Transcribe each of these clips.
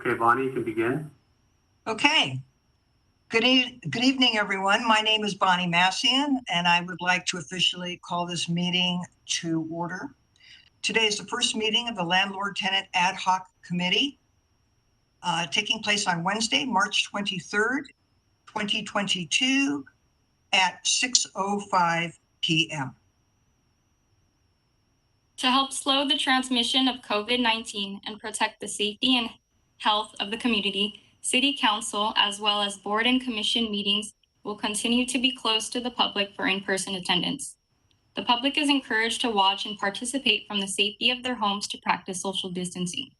Okay, Bonnie, you can begin. Okay. Good evening, everyone. My name is Bonnie Massian, and I would like to officially call this meeting to order. Today is the first meeting of the Landlord Tenant Ad-Hoc Committee, taking place on Wednesday, March 23rd, 2022 at 6:05 p.m. To help slow the transmission of COVID-19 and protect the safety and health of the community, City Council, as well as board and commission meetings, will continue to be closed to the public for in-person attendance. The public is encouraged to watch and participate from the safety of their homes to practice social distancing.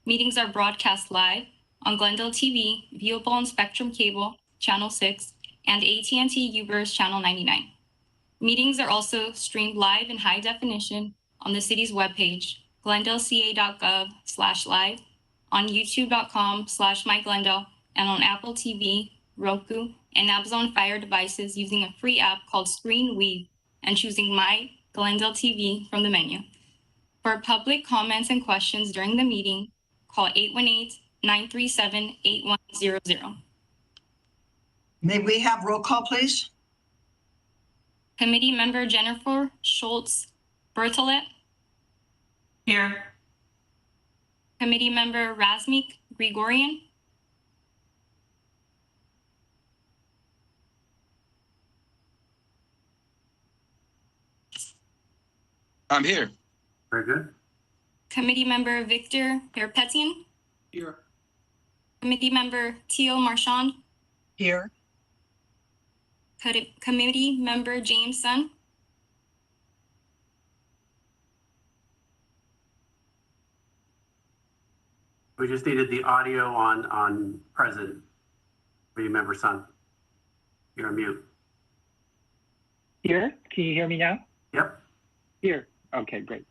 Meetings are broadcast live on Glendale TV, viewable on Spectrum Cable, Channel 6, and AT&T Uverse Channel 99. Meetings are also streamed live in high definition on the city's webpage, glendaleca.gov/live, on youtube.com/myglendale, and on Apple TV, Roku, and Amazon Fire devices using a free app called ScreenWeave and choosing My Glendale TV from the menu. For public comments and questions during the meeting, call 818-937-8100. May we have roll call, please? Committee member Jennifer Schultz Bertolet. Here. Committee member Razmik Grigorian. I'm here. Very good. Committee member Victor Perpetian. Here. Committee member Teal Marchand. Here. Committee member James Sun. We just needed the audio on present. Committee member Sun. You're on mute. Here. Can you hear me now? Yep. Here. Okay, great.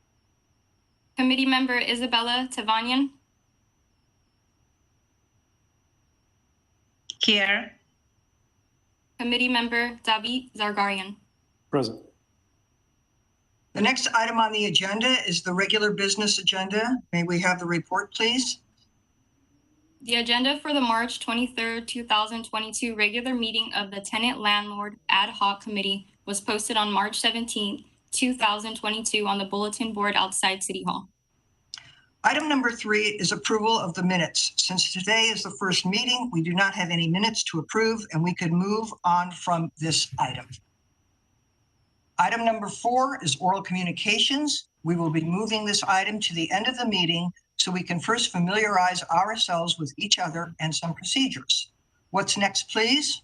Committee member Isabella Tavanian. Here. Committee member David Zargarian. Present. The next item on the agenda is the regular business agenda. May we have the report, please? The agenda for the March 23rd, 2022 regular meeting of the Tenant Landlord Ad-Hoc Committee was posted on March 17th, 2022 on the bulletin board outside City Hall. Item number 3 is approval of the minutes. Since today is the first meeting, we do not have any minutes to approve, and we could move on from this item. Item number 4 is oral communications. We will be moving this item to the end of the meeting so we can first familiarize ourselves with each other and some procedures. What's next, please?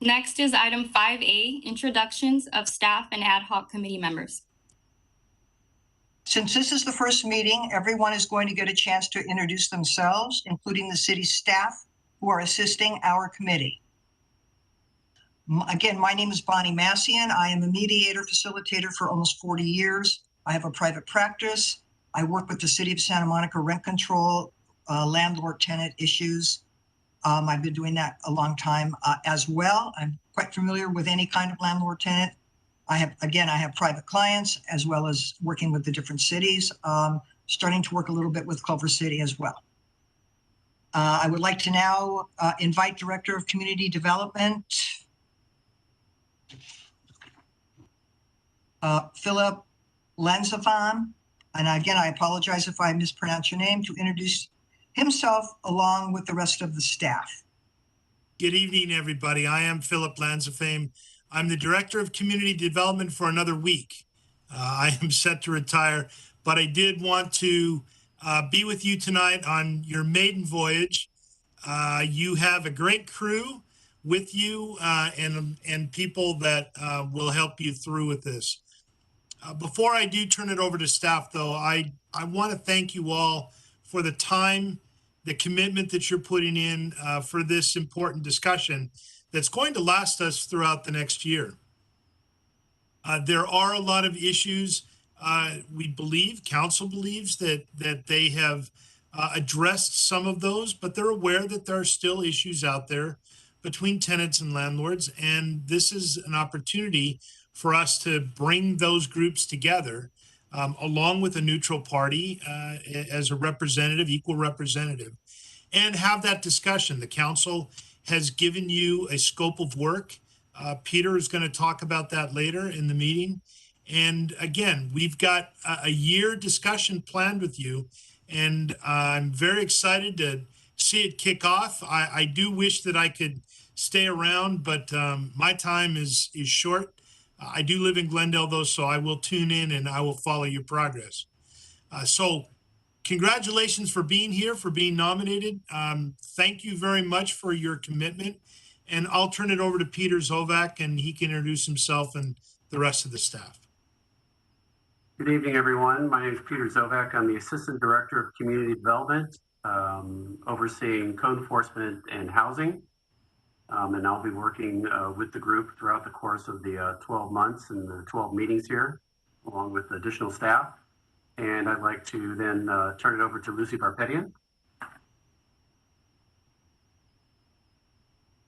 Next is item 5A, introductions of staff and ad hoc committee members. Since this is the first meeting, everyone is going to get a chance to introduce themselves, including the city staff who are assisting our committee. Again, my name is Bonnie Massian. I am a mediator facilitator for almost 40 years. I have a private practice. I work with the City of Santa Monica rent control, landlord tenant issues. I've been doing that a long time as well. I'm quite familiar with any kind of landlord tenant. I have private clients as well as working with the different cities, starting to work a little bit with Culver City as well. I would like to now invite Director of Community Development, Philip Lanzafan. And again, I apologize if I mispronounce your name, to introduce himself along with the rest of the staff. Good evening, everybody. I am Philip Lanzafame. I'm the Director of Community Development for another week. I am set to retire, but I did want to be with you tonight on your maiden voyage. You have a great crew with you and people that will help you through with this. Before I do turn it over to staff, though, I want to thank you all for the time, the commitment that you're putting in for this important discussion that's going to last us throughout the next year. There are a lot of issues. We believe, council believes that they have addressed some of those, but they're aware that there are still issues out there between tenants and landlords. And this is an opportunity for us to bring those groups together along with a neutral party as a representative, equal representative, and have that discussion. The council has given you a scope of work. Peter is going to talk about that later in the meeting. And again, we've got a year discussion planned with you, and I'm very excited to see it kick off. I do wish that I could stay around, but my time is short. I do live in Glendale, though, so I will tune in and I will follow your progress. So congratulations for being here, for being nominated. Thank you very much for your commitment. And I'll turn it over to Peter Zovak, and he can introduce himself and the rest of the staff. Good evening, everyone. My name is Peter Zovak. I'm the Assistant Director of Community Development, overseeing code enforcement and housing. And I'll be working with the group throughout the course of the 12 months and the 12 meetings here, along with additional staff. And I'd like to then turn it over to Lucy Varpetian.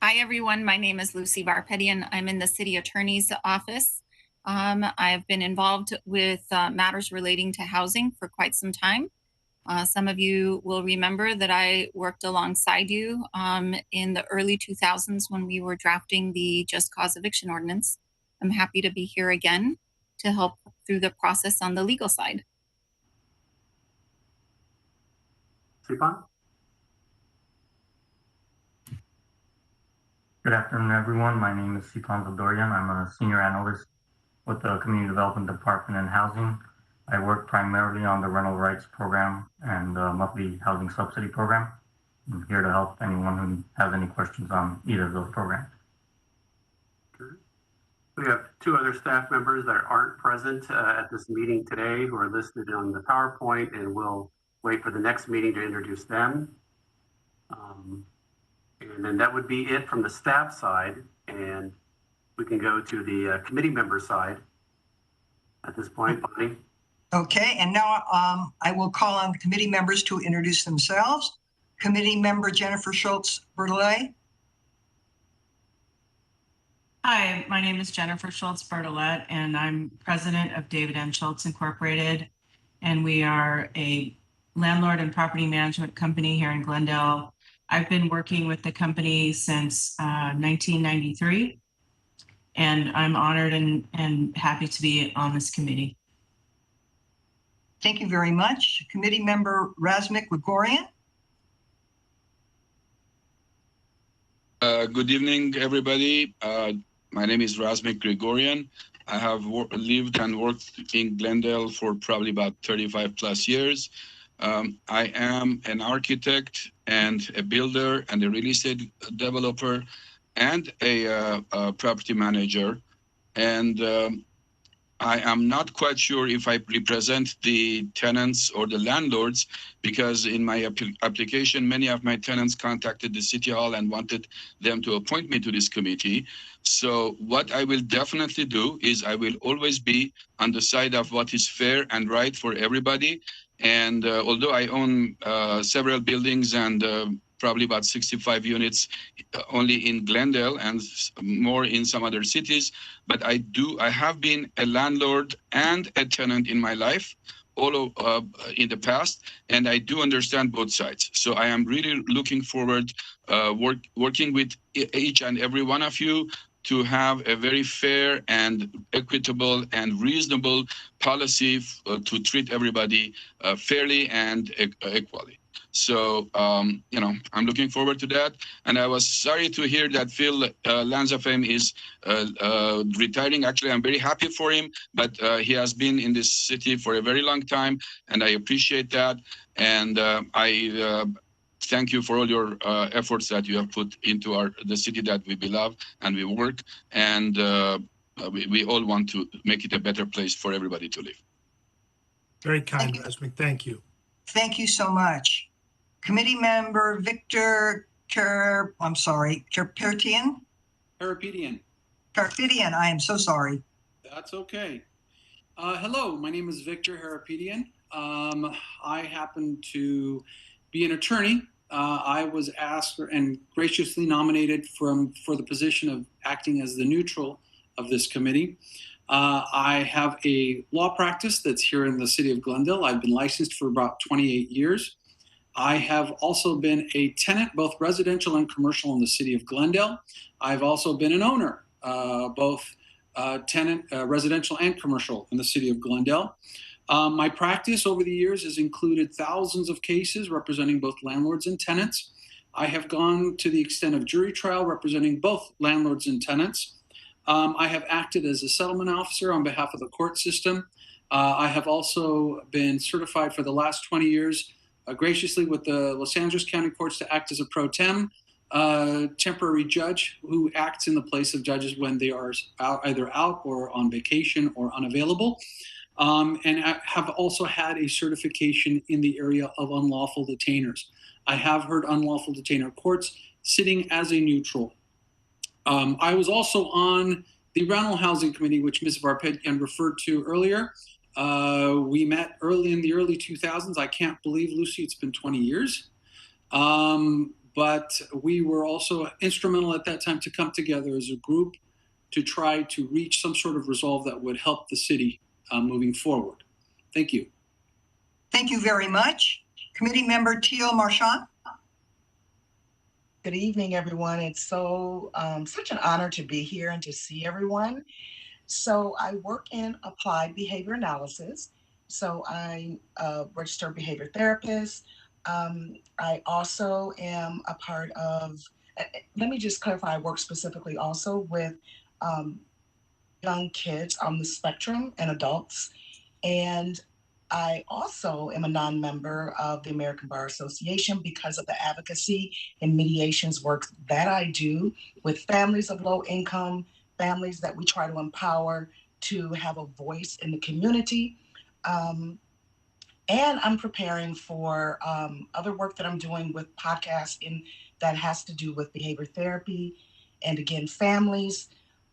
Hi, everyone. My name is Lucy Varpetian. I'm in the City Attorney's Office. I've been involved with matters relating to housing for quite some time. Some of you will remember that I worked alongside you in the early 2000s when we were drafting the Just Cause Eviction Ordinance. I'm happy to be here again to help through the process on the legal side. Sipan? Good afternoon, everyone. My name is Sipan Zargarian. I'm a senior analyst with the Community Development Department and Housing. I work primarily on the rental rights program and the monthly housing subsidy program. I'm here to help anyone who has any questions on either of those programs. We have two other staff members that aren't present at this meeting today who are listed on the PowerPoint, and we'll wait for the next meeting to introduce them. And then that would be it from the staff side, and we can go to the committee member side at this point. Bonnie? Okay, and now I will call on the committee members to introduce themselves. Committee member Jennifer Schultz-Bertolet. Hi, my name is Jennifer Schultz-Bertolet, and I'm president of David M. Schultz Incorporated, and we are a landlord and property management company here in Glendale. I've been working with the company since 1993, and I'm honored and happy to be on this committee. Thank you very much. Committee member Razmik Grigorian. Good evening, everybody. My name is Razmik Grigorian. I have lived and worked in Glendale for probably about 35 plus years. I am an architect and a builder and a real estate developer and a property manager. And I am not quite sure if I represent the tenants or the landlords, because in my application, many of my tenants contacted the City Hall and wanted them to appoint me to this committee. So what I will definitely do is I will always be on the side of what is fair and right for everybody. And although I own several buildings and probably about 65 units only in Glendale and more in some other cities, but I have been a landlord and a tenant in my life, all in the past, and I do understand both sides. So I am really looking forward working with each and every one of you to have a very fair and equitable and reasonable policy to treat everybody fairly and equally. So, I'm looking forward to that. And I was sorry to hear that Phil Lanzafame is retiring. Actually, I'm very happy for him, but he has been in this city for a very long time, and I appreciate that. And I thank you for all your efforts that you have put into the city that we love and we work. And we all want to make it a better place for everybody to live. Very kind, Razmik. Thank you. Thank you so much. Committee member Victor Karapetian. Karapetian, I am so sorry. That's okay. Hello, my name is Victor Harapetian. I happen to be an attorney. I was asked and graciously nominated for the position of acting as the neutral of this committee. I have a law practice that's here in the city of Glendale. I've been licensed for about 28 years. I have also been a tenant, both residential and commercial, in the city of Glendale. I've also been an owner, both tenant, residential and commercial, in the city of Glendale. My practice over the years has included thousands of cases representing both landlords and tenants. I have gone to the extent of jury trial representing both landlords and tenants. I have acted as a settlement officer on behalf of the court system. I have also been certified for the last 20 years graciously with the Los Angeles County Courts to act as a pro tem temporary judge who acts in the place of judges when they are either out or on vacation or unavailable. And I have also had a certification in the area of unlawful detainers. I have heard unlawful detainer courts sitting as a neutral. I was also on the rental housing committee, which Ms. Varpetian referred to earlier. We met in the early 2000s. I can't believe, Lucy, it's been 20 years. But we were also instrumental at that time to come together as a group to try to reach some sort of resolve that would help the city moving forward. Thank you. Thank you very much. Committee member Teal Marchand. Good evening, everyone. It's such an honor to be here and to see everyone. So I work in applied behavior analysis. So I'm a registered behavior therapist. I also am a part of, let me just clarify, I work specifically also with young kids on the spectrum and adults. And I also am a non-member of the American Bar Association because of the advocacy and mediations work that I do with families of low income, families that we try to empower to have a voice in the community. And I'm preparing for other work that I'm doing with podcasts that has to do with behavior therapy and, again, families,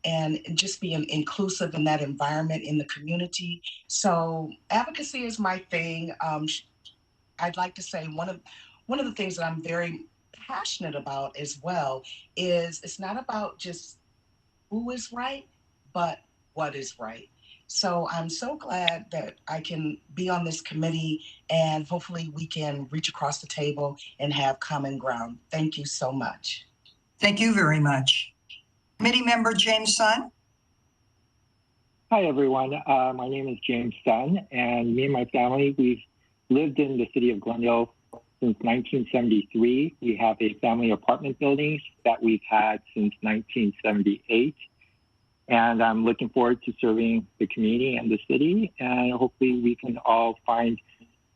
and just being inclusive in that environment in the community. So advocacy is my thing. I'd like to say one of the things that I'm very passionate about as well is it's not about just who is right, but what is right. So I'm so glad that I can be on this committee and hopefully we can reach across the table and have common ground. Thank you so much. Thank you very much. Committee member James Sun. Hi, everyone. My name is James Sun, and me and my family, we've lived in the city of Glendale since 1973. We have a family apartment building that we've had since 1978. And I'm looking forward to serving the community and the city. And hopefully we can all find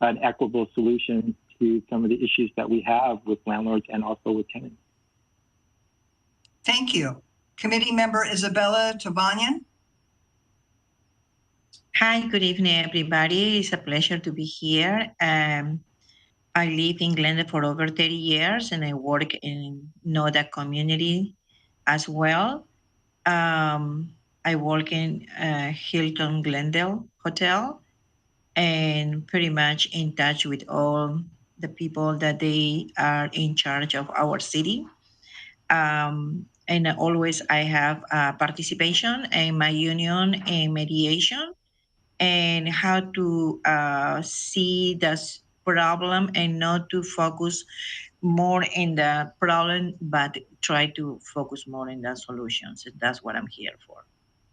an equitable solution to some of the issues that we have with landlords and also with tenants. Thank you. Committee member Isabella Tabanyan. Hi, good evening, everybody. It's a pleasure to be here. I live in Glendale for over 30 years and I work in NODA community as well. I work in Hilton Glendale Hotel and pretty much in touch with all the people that they are in charge of our city. And always I have participation in my union in mediation and how to see this problem and not to focus more in the problem, but try to focus more in the solutions. That's what I'm here for.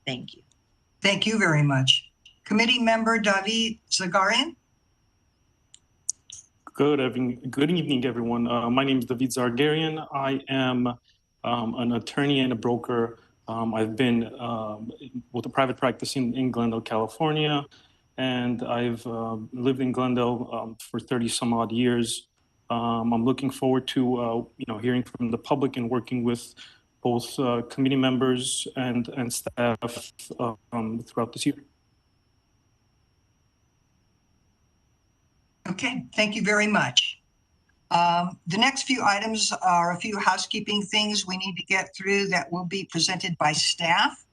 Thank you. Thank you very much. Committee member David Zargarian. Good evening, everyone. My name is David Zargarian. I am an attorney and a broker. I've been with a private practice in Glendale, California, and I've lived in Glendale for 30 some odd years. I'm looking forward to hearing from the public and working with both committee members and staff throughout this year. Okay, thank you very much. The next few items are a few housekeeping things we need to get through that will be presented by staff.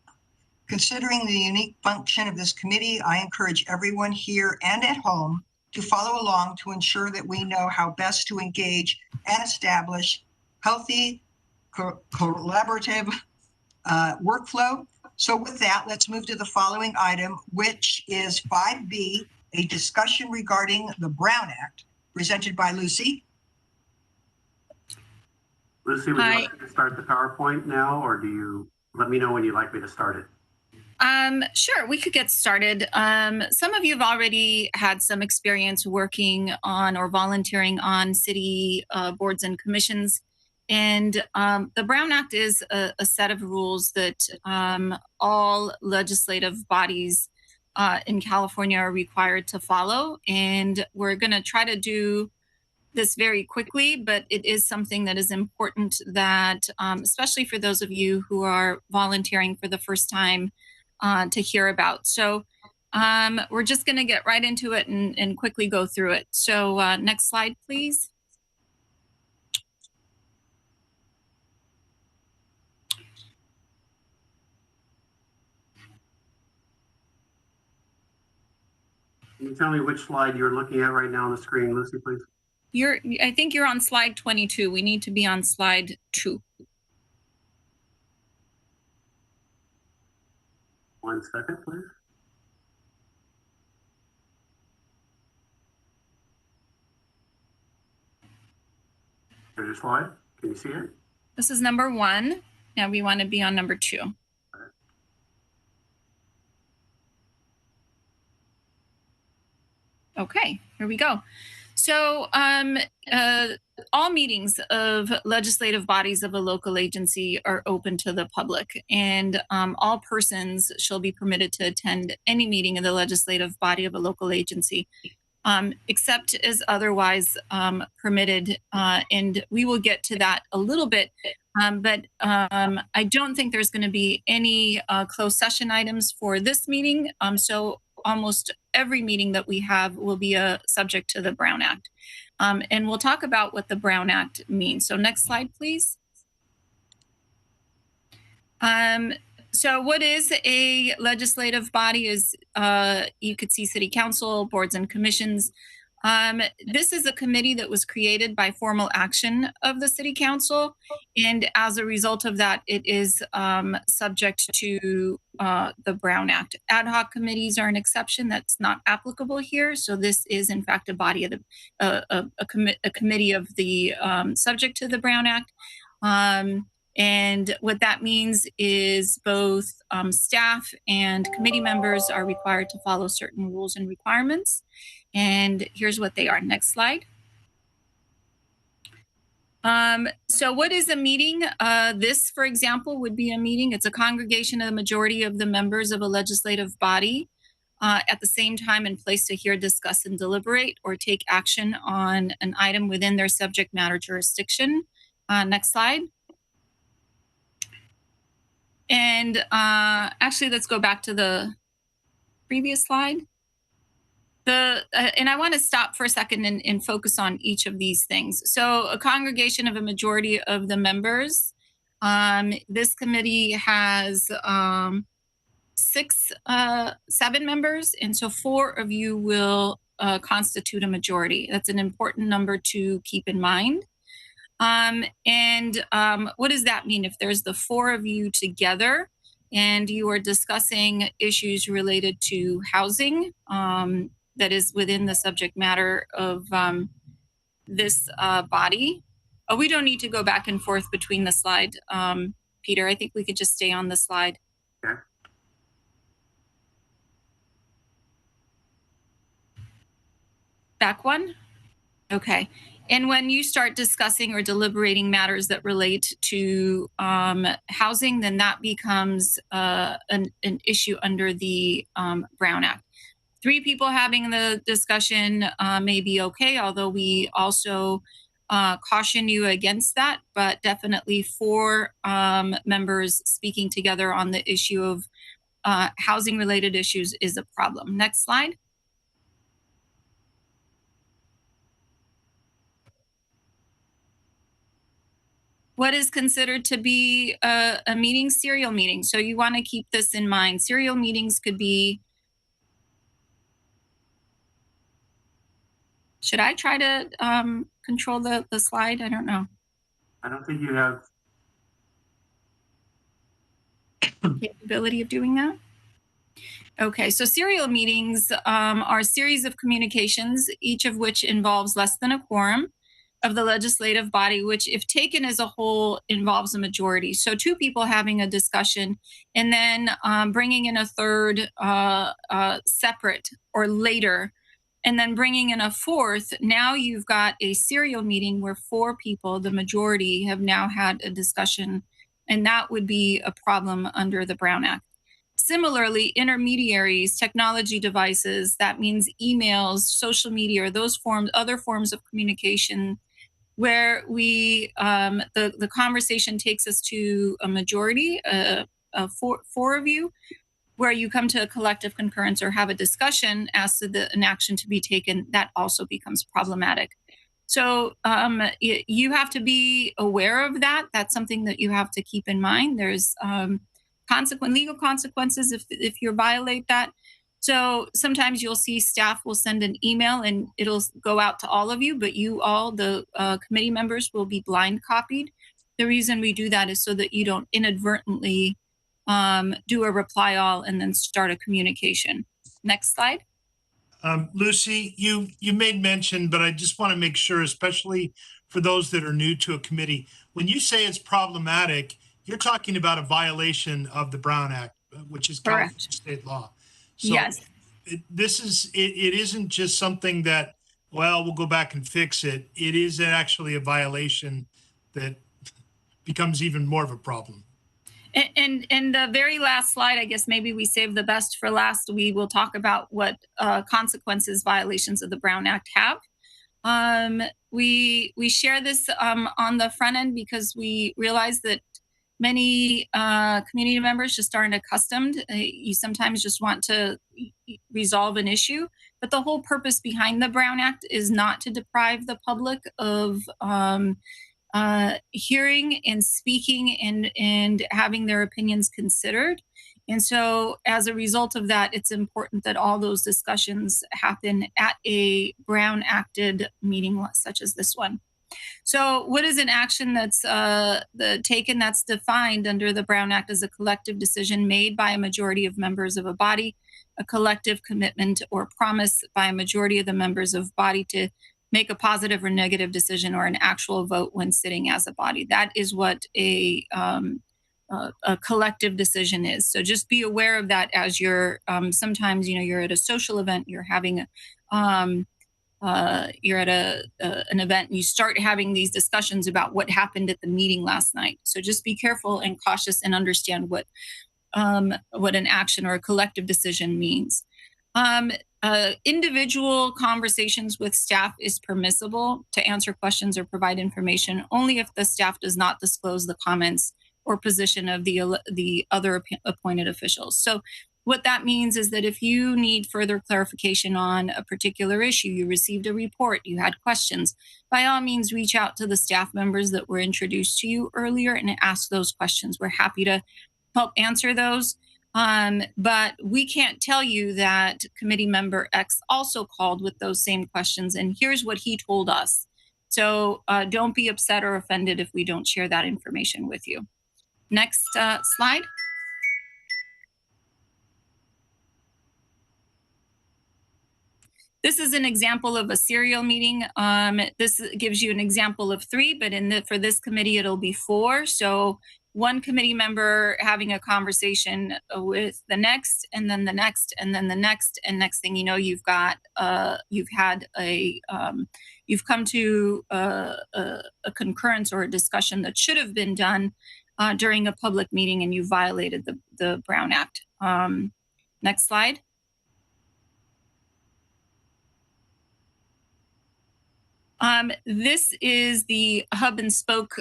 Considering the unique function of this committee, I encourage everyone here and at home to follow along to ensure that we know how best to engage and establish healthy, collaborative workflow So with that, let's move to the following item, which is 5B, a discussion regarding the Brown Act, presented by Lucy. Lucy, would you Hi. like me to start the PowerPoint now, or do you let me know when you'd like me to start it? Sure, we could get started. Some of you have already had some experience working on or volunteering on city boards and commissions. And the Brown Act is a set of rules that all legislative bodies in California are required to follow. And we're going to try to do this very quickly, but it is something that is important that, especially for those of you who are volunteering for the first time, to hear about. So we're just going to get right into it and quickly go through it. So next slide, please. Can you tell me which slide you're looking at right now on the screen, Lucy, please? I think you're on slide 22. We need to be on slide 2. 1 second, please. There's your slide. Can you see it? This is number 1. Now we want to be on number 2. Okay, here we go. So all meetings of legislative bodies of a local agency are open to the public, and all persons shall be permitted to attend any meeting of the legislative body of a local agency, except as otherwise permitted. And we will get to that a little bit, but I don't think there's going to be any closed session items for this meeting. So almost every meeting that we have will be subject to the Brown Act. And we'll talk about what the Brown Act means. So next slide, please. So what is a legislative body is, you could see city council, boards and commissions. This is a committee that was created by formal action of the city council. And as a result of that, it is subject to the Brown Act. Ad hoc committees are an exception that's not applicable here. So this is in fact a body of a committee of the subject to the Brown Act. And what that means is both staff and committee members are required to follow certain rules and requirements. And here's what they are. Next slide. So what is a meeting? This, for example, would be a meeting. It's a congregation of the majority of the members of a legislative body at the same time and place to hear, discuss, and deliberate or take action on an item within their subject matter jurisdiction. Next slide. And actually, let's go back to the previous slide. And I want to stop for a second and focus on each of these things. So a congregation of a majority of the members. This committee has 7 members. And so 4 of you will constitute a majority. That's an important number to keep in mind. What does that mean? If there's the 4 of you together and you are discussing issues related to housing, that is within the subject matter of this body. Oh, we don't need to go back and forth between the slide, Peter. I think we could just stay on the slide. Okay. Back one? Okay. And when you start discussing or deliberating matters that relate to housing, then that becomes an issue under the Brown Act. 3 people having the discussion may be okay, although we also caution you against that, but definitely 4 members speaking together on the issue of housing related issues is a problem. Next slide. What is considered to be a meeting? Serial meeting. So you want to keep this in mind. Serial meetings could be, should I try to control the slide? I don't know. I don't think you have. capability of doing that. Okay, so serial meetings are a series of communications, each of which involves less than a quorum of the legislative body, which, if taken as a whole, involves a majority. So two people having a discussion and then bringing in a third separate or later, and then bringing in a fourth. Now you've got a serial meeting where four people, the majority, have now had a discussion, and that would be a problem under the Brown Act. Similarly, intermediaries, technology devices, that means emails, social media, or those other forms of communication where we the conversation takes us to a majority, four of you, where you come to a collective concurrence or have a discussion as to an action to be taken, that also becomes problematic. So you have to be aware of that. That's something that you have to keep in mind. There's legal consequences if you violate that. So sometimes you'll see staff will send an email and it'll go out to all of you, but you all, the committee members, will be blind copied. The reason we do that is so that you don't inadvertently do a reply all and then start a communication. Next slide. Lucy, you made mention, but I just want to make sure, especially for those that are new to a committee, when you say it's problematic, you're talking about a violation of the Brown Act, which is California state law. So yes. It isn't just something that, well, we'll go back and fix it. It is actually a violation that becomes even more of a problem. And the very last slide, I guess maybe we save the best for last. We will talk about what consequences violations of the Brown Act have. We share this on the front end because we realize that many community members just aren't accustomed. You sometimes just want to resolve an issue, but the whole purpose behind the Brown Act is not to deprive the public of hearing and speaking and having their opinions considered. And so as a result of that, it's important that all those discussions happen at a Brown Acted meeting such as this one. So what is an action that's taken that's defined under the Brown Act as a collective decision made by a majority of members of a body, a collective commitment or promise by a majority of the members of body to make a positive or negative decision or an actual vote when sitting as a body. That is what a collective decision is. So just be aware of that as you're sometimes, you're at a social event, you're having you're at an event and you start having these discussions about what happened at the meeting last night. So just be careful and cautious and understand what an action or a collective decision means. Individual conversations with staff is permissible to answer questions or provide information only if the staff does not disclose the comments or position of the other appointed officials. So what that means is that if you need further clarification on a particular issue, you received a report, you had questions, by all means, reach out to the staff members that were introduced to you earlier and ask those questions. We're happy to help answer those. But we can't tell you that committee member X also called with those same questions, and here's what he told us. So don't be upset or offended if we don't share that information with you. Next slide. This is an example of a serial meeting. This gives you an example of 3, but for this committee, it'll be 4. So one committee member having a conversation with the next, and then the next, and then the next, and next thing you know, you've come to a concurrence or a discussion that should have been done during a public meeting, and you violated the Brown Act. Next slide. This is the hub and spoke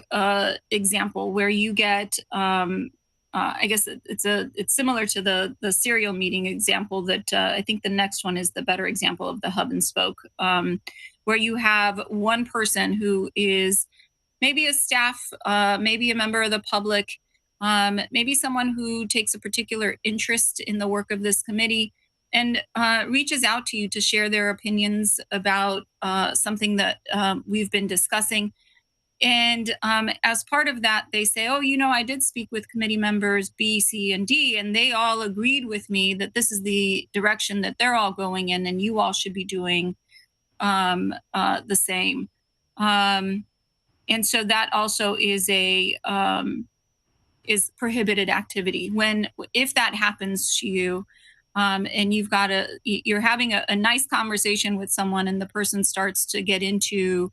example where you get, I guess it's similar to the serial meeting example that I think the next one is the better example of the hub and spoke, where you have one person who is maybe a staff, maybe a member of the public, maybe someone who takes a particular interest in the work of this committee, and reaches out to you to share their opinions about something that we've been discussing. as part of that, they say, oh, you know, I did speak with committee members B, C, and D, and they all agreed with me that this is the direction that they're all going in, and you all should be doing the same. And so that also is is prohibited activity. If that happens to you, and you're having a nice conversation with someone, and the person starts to get into,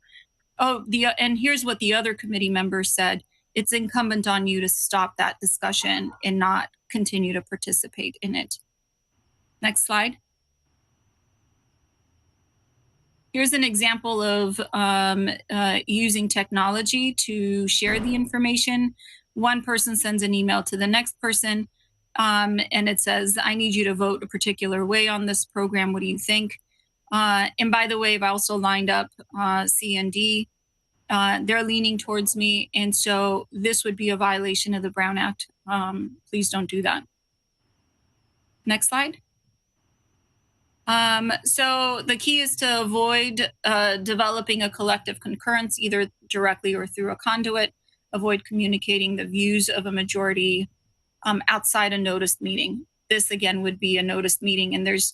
and here's what the other committee members said, it's incumbent on you to stop that discussion and not continue to participate in it. Next slide. Here's an example of using technology to share the information. One person sends an email to the next person, and it says, I need you to vote a particular way on this program. What do you think? And by the way, I've also lined up C and D. They're leaning towards me, and so this would be a violation of the Brown Act. Please don't do that. Next slide. So the key is to avoid developing a collective concurrence, either directly or through a conduit. Avoid communicating the views of a majority outside a noticed meeting. This, again, would be a noticed meeting, and there's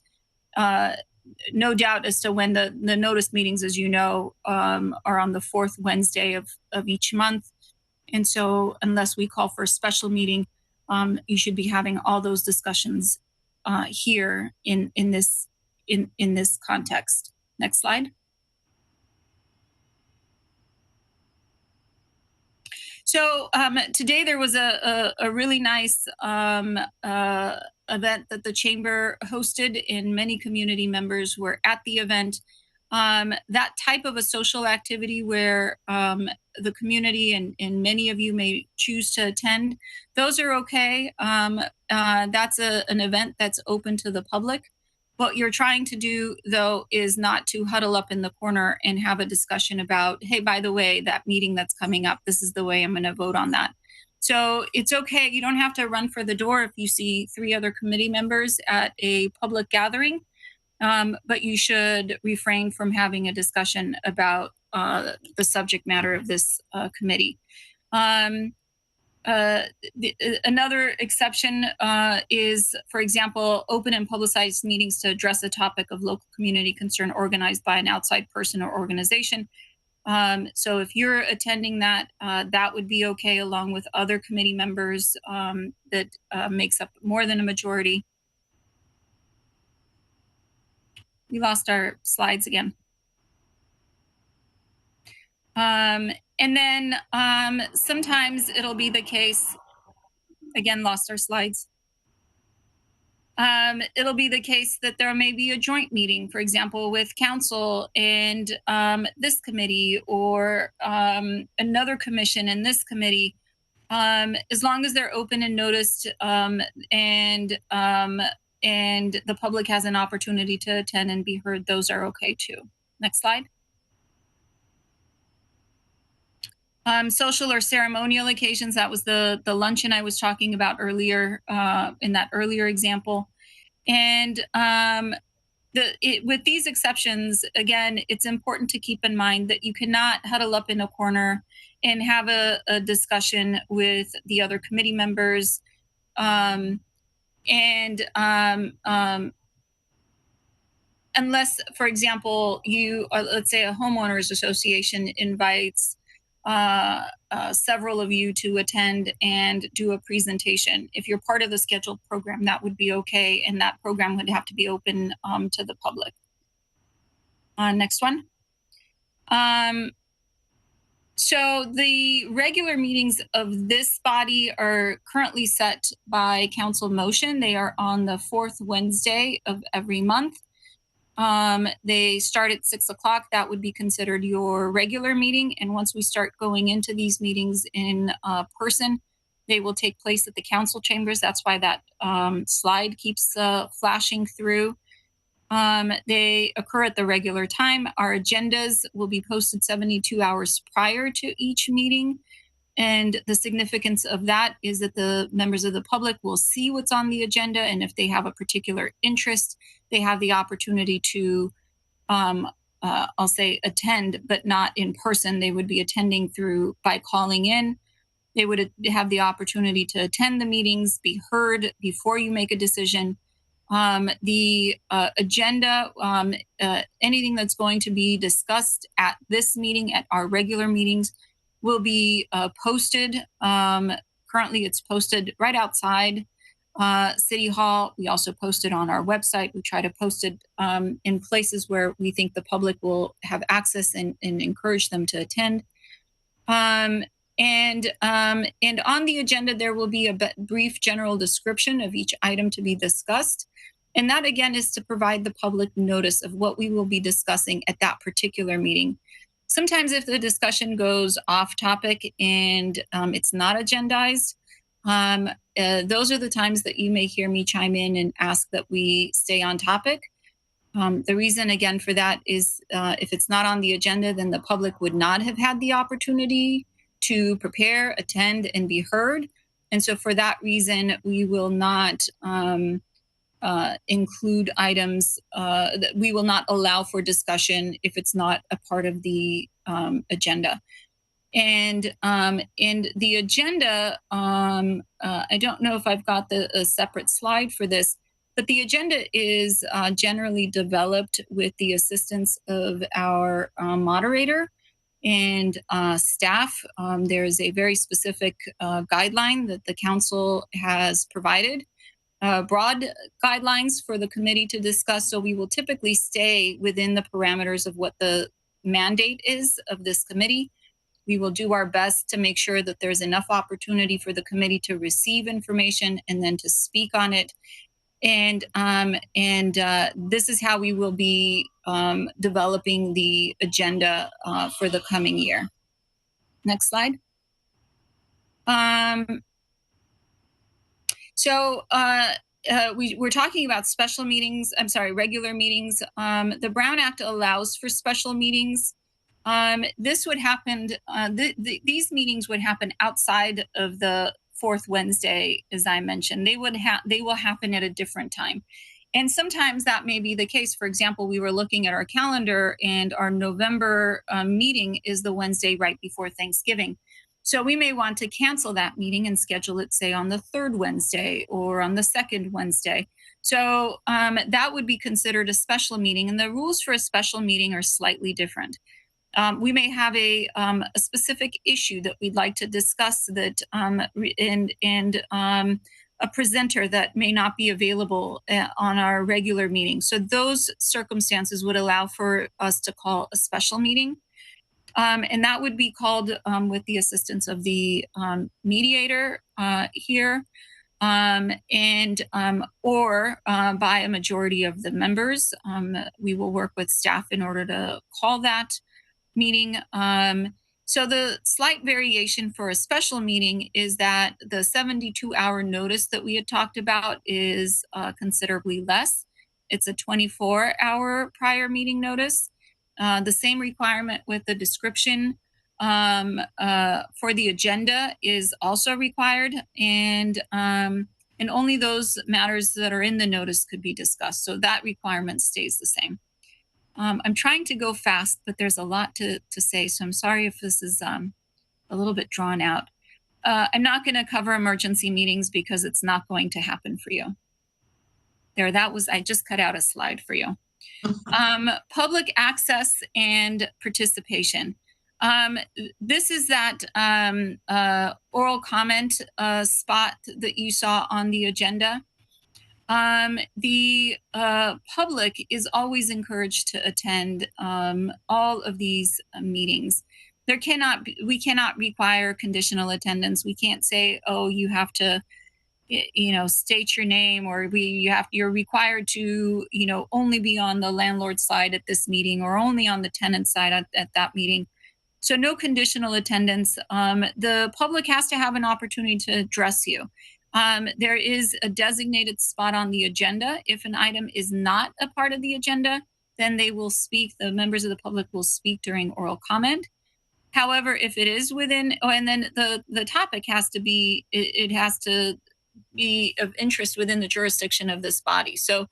no doubt as to when the noticed meetings, as you know, are on the fourth Wednesday of each month. And so unless we call for a special meeting, you should be having all those discussions here in this context. Next slide. So today there was a really nice event that the chamber hosted, and many community members were at the event. That type of a social activity where the community and many of you may choose to attend, those are okay. That's an event that's open to the public. What you're trying to do, though, is not to huddle up in the corner and have a discussion about, hey, by the way, that meeting that's coming up, this is the way I'm going to vote on that. So it's okay. You don't have to run for the door if you see 3 other committee members at a public gathering, but you should refrain from having a discussion about the subject matter of this committee. Another exception is, for example, open and publicized meetings to address a topic of local community concern organized by an outside person or organization. So if you're attending that, that would be okay, along with other committee members that makes up more than a majority. We lost our slides again. And then sometimes it'll be the case, again, lost our slides. It'll be the case that there may be a joint meeting, for example, with council and this committee, or another commission and this committee. As long as they're open and noticed, and the public has an opportunity to attend and be heard, those are okay too. Next slide. Social or ceremonial occasions, that was the luncheon I was talking about earlier in that earlier example. And with these exceptions, again, it's important to keep in mind that you cannot huddle up in a corner and have a discussion with the other committee members. Unless, for example, let's say a homeowners association invites several of you to attend and do a presentation. If you're part of the scheduled program, that would be okay, and that program would have to be open to the public. Next one. So the regular meetings of this body are currently set by council motion. They are on the fourth Wednesday of every month. They start at 6 o'clock. That would be considered your regular meeting. And once we start going into these meetings in person, they will take place at the council chambers. That's why that slide keeps flashing through. They occur at the regular time. Our agendas will be posted 72 hours prior to each meeting. And the significance of that is that the members of the public will see what's on the agenda, and if they have a particular interest, they have the opportunity to I'll say attend, but not in person. They would be attending by calling in. They would have the opportunity to attend the meetings, be heard before you make a decision. The agenda, anything that's going to be discussed at this meeting, at our regular meetings, will be posted. Currently, it's posted right outside City Hall. We also post it on our website. We try to post it in places where we think the public will have access and encourage them to attend. And on the agenda, there will be a brief general description of each item to be discussed. And that, again, is to provide the public notice of what we will be discussing at that particular meeting. Sometimes if the discussion goes off topic and it's not agendized, those are the times that you may hear me chime in and ask that we stay on topic. The reason, again, for that is if it's not on the agenda, then the public would not have had the opportunity to prepare, attend, and be heard. And so for that reason, we will not include items that we will not allow for discussion if it's not a part of the agenda. And the agenda, I don't know if I've got a separate slide for this, but the agenda is generally developed with the assistance of our moderator and staff. There is a very specific guideline that the council has provided, broad guidelines for the committee to discuss. So we will typically stay within the parameters of what the mandate is of this committee. We will do our best to make sure that there's enough opportunity for the committee to receive information and then to speak on it. And this is how we will be developing the agenda for the coming year. Next slide. We're talking about special meetings. I'm sorry, regular meetings. The Brown Act allows for special meetings. This would happen. These meetings would happen outside of the fourth Wednesday, as I mentioned. They will happen at a different time. And sometimes that may be the case. For example, we were looking at our calendar and our November meeting is the Wednesday right before Thanksgiving. So we may want to cancel that meeting and schedule it, say, on the third Wednesday or on the second Wednesday. So that would be considered a special meeting. And the rules for a special meeting are slightly different. We may have a specific issue that we'd like to discuss that a presenter that may not be available on our regular meeting. So those circumstances would allow for us to call a special meeting. And that would be called with the assistance of the mediator here or by a majority of the members. We will work with staff in order to call that meeting. So the slight variation for a special meeting is that the 72-hour notice that we had talked about is considerably less. It's a 24-hour prior meeting notice. The same requirement with the description for the agenda is also required, and only those matters that are in the notice could be discussed. So that requirement stays the same. I'm trying to go fast, but there's a lot to say, so I'm sorry if this is a little bit drawn out. I'm not going to cover emergency meetings because it's not going to happen for you. I just cut out a slide for you. Public access and participation. This is that oral comment spot that you saw on the agenda. The public is always encouraged to attend all of these meetings. We cannot require conditional attendance. We can't say, oh, you have to, state your name, or you're required to, only be on the landlord side at this meeting or only on the tenant side at that meeting. So no conditional attendance. The public has to have an opportunity to address you. There is a designated spot on the agenda. If an item is not a part of the agenda, then they will speak. The members of the public will speak during oral comment. However, if it is within, and then the topic has to be, it has to be of interest within the jurisdiction of this body. So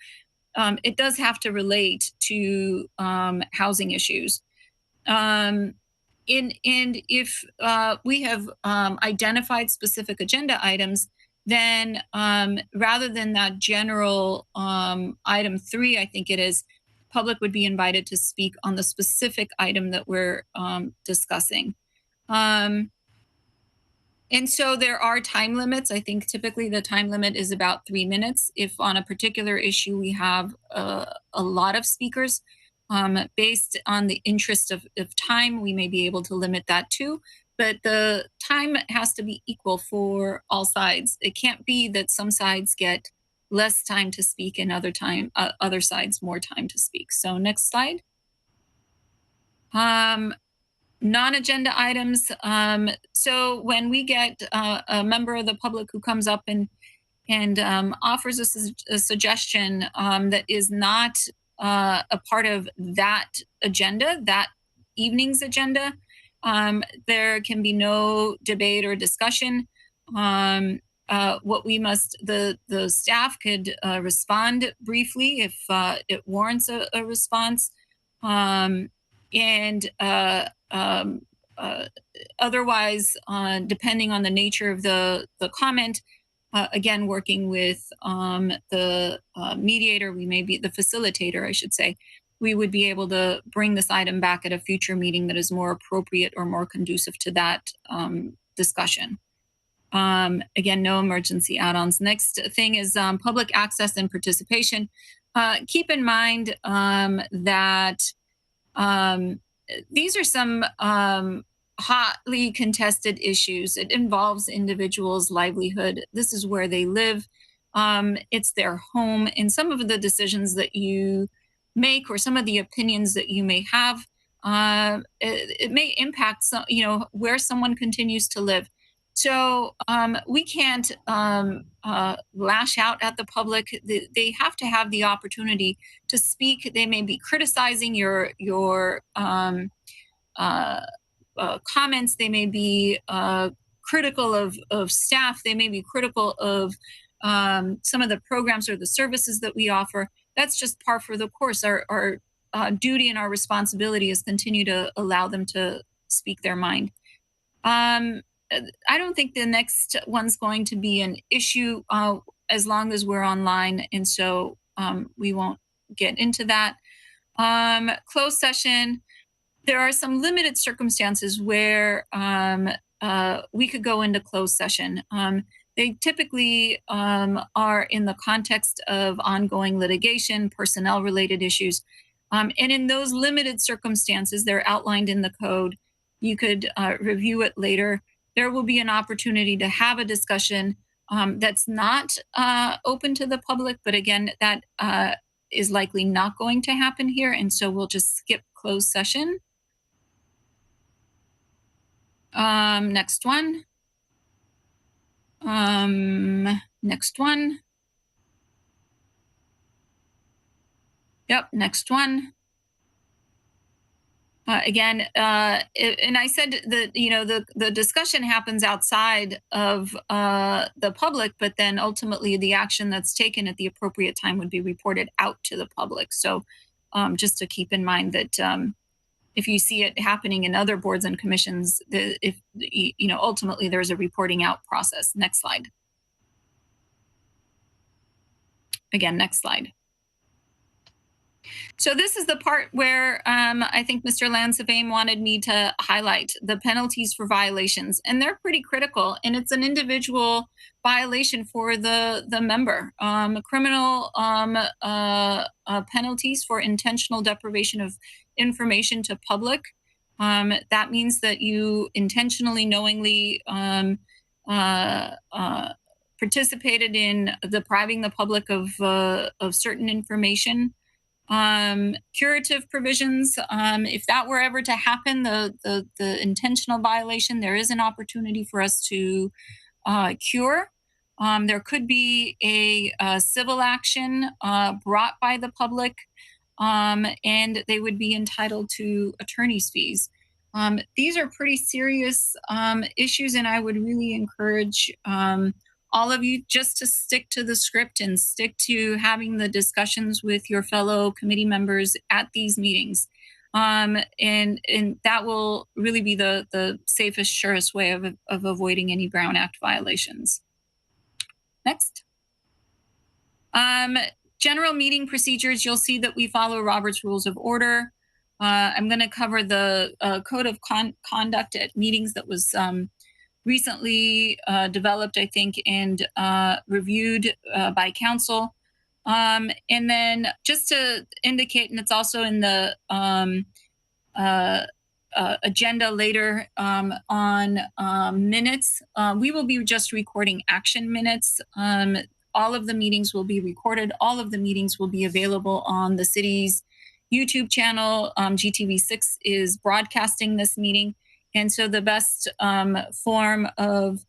it does have to relate to housing issues. And if we have identified specific agenda items, then rather than that general item 3, I think it is, public would be invited to speak on the specific item that we're discussing. And so there are time limits. I think typically the time limit is about 3 minutes. If on a particular issue we have a lot of speakers, based on the interest of time, we may be able to limit that too. But the time has to be equal for all sides. It can't be that some sides get less time to speak and other sides more time to speak. So next slide. Non-agenda items. So when we get a member of the public who comes up and offers us a suggestion that is not a part of that agenda, that evening's agenda, there can be no debate or discussion. What we must, the staff could respond briefly if it warrants a response. Otherwise, depending on the nature of the comment, again, working with the mediator, we may be the facilitator, I should say, we would be able to bring this item back at a future meeting that is more appropriate or more conducive to that discussion. Again, no emergency add-ons. Next thing is public access and participation. Keep in mind that these are some hotly contested issues. It involves individuals' livelihood. This is where they live. It's their home. And some of the decisions that you make or some of the opinions that you may have, it may impact some, where someone continues to live. So we can't lash out at the public. They have to have the opportunity to speak. They may be criticizing your comments. They may be critical of staff. They may be critical of some of the programs or the services that we offer. That's just par for the course. Our duty and our responsibility is continue to allow them to speak their mind. I don't think the next one's going to be an issue as long as we're online, and so we won't get into that. Closed session, there are some limited circumstances where we could go into closed session. They typically are in the context of ongoing litigation, personnel-related issues. And in those limited circumstances, they're outlined in the code. You could review it later. There will be an opportunity to have a discussion that's not open to the public, but again, that is likely not going to happen here, and so we'll just skip closed session. Next one. Next one. Yep, next one. Again, and I said that, the discussion happens outside of the public, but then ultimately the action that's taken at the appropriate time would be reported out to the public. So just to keep in mind that if you see it happening in other boards and commissions, ultimately there's a reporting out process. Next slide. Again, next slide. So this is the part where I think Mr. Lansavame wanted me to highlight the penalties for violations, and they're pretty critical. And it's an individual violation for the member. Criminal penalties for intentional deprivation of information to public. That means that you intentionally, knowingly participated in depriving the public of certain information. Curative provisions, if that were ever to happen, the intentional violation, there is an opportunity for us to cure. There could be a civil action brought by the public, and they would be entitled to attorney's fees. These are pretty serious issues, and I would really encourage all of you just to stick to the script and stick to having the discussions with your fellow committee members at these meetings. And that will really be the safest, surest way of avoiding any Brown Act violations. Next. General meeting procedures, you'll see that we follow Robert's Rules of Order. I'm going to cover the code of conduct at meetings that was recently developed, I think, and reviewed by council. And then just to indicate, and it's also in the agenda later on minutes, we will be just recording action minutes. All of the meetings will be recorded. All of the meetings will be available on the city's YouTube channel. GTV6 is broadcasting this meeting. And so the best form of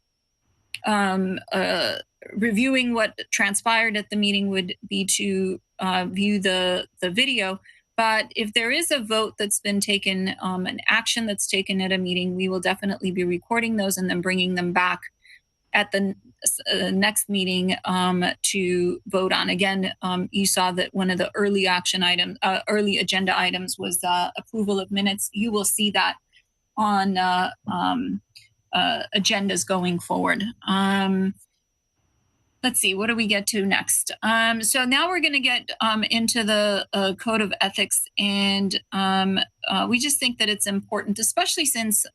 reviewing what transpired at the meeting would be to view the video. But if there is a vote that's been taken, an action that's taken at a meeting, we will definitely be recording those and then bringing them back at the next meeting to vote on. Again, you saw that one of the early early agenda items was approval of minutes. You will see that on agendas going forward. Let's see, what do we get to next? So now we're going to get into the code of ethics, and we just think that it's important, especially since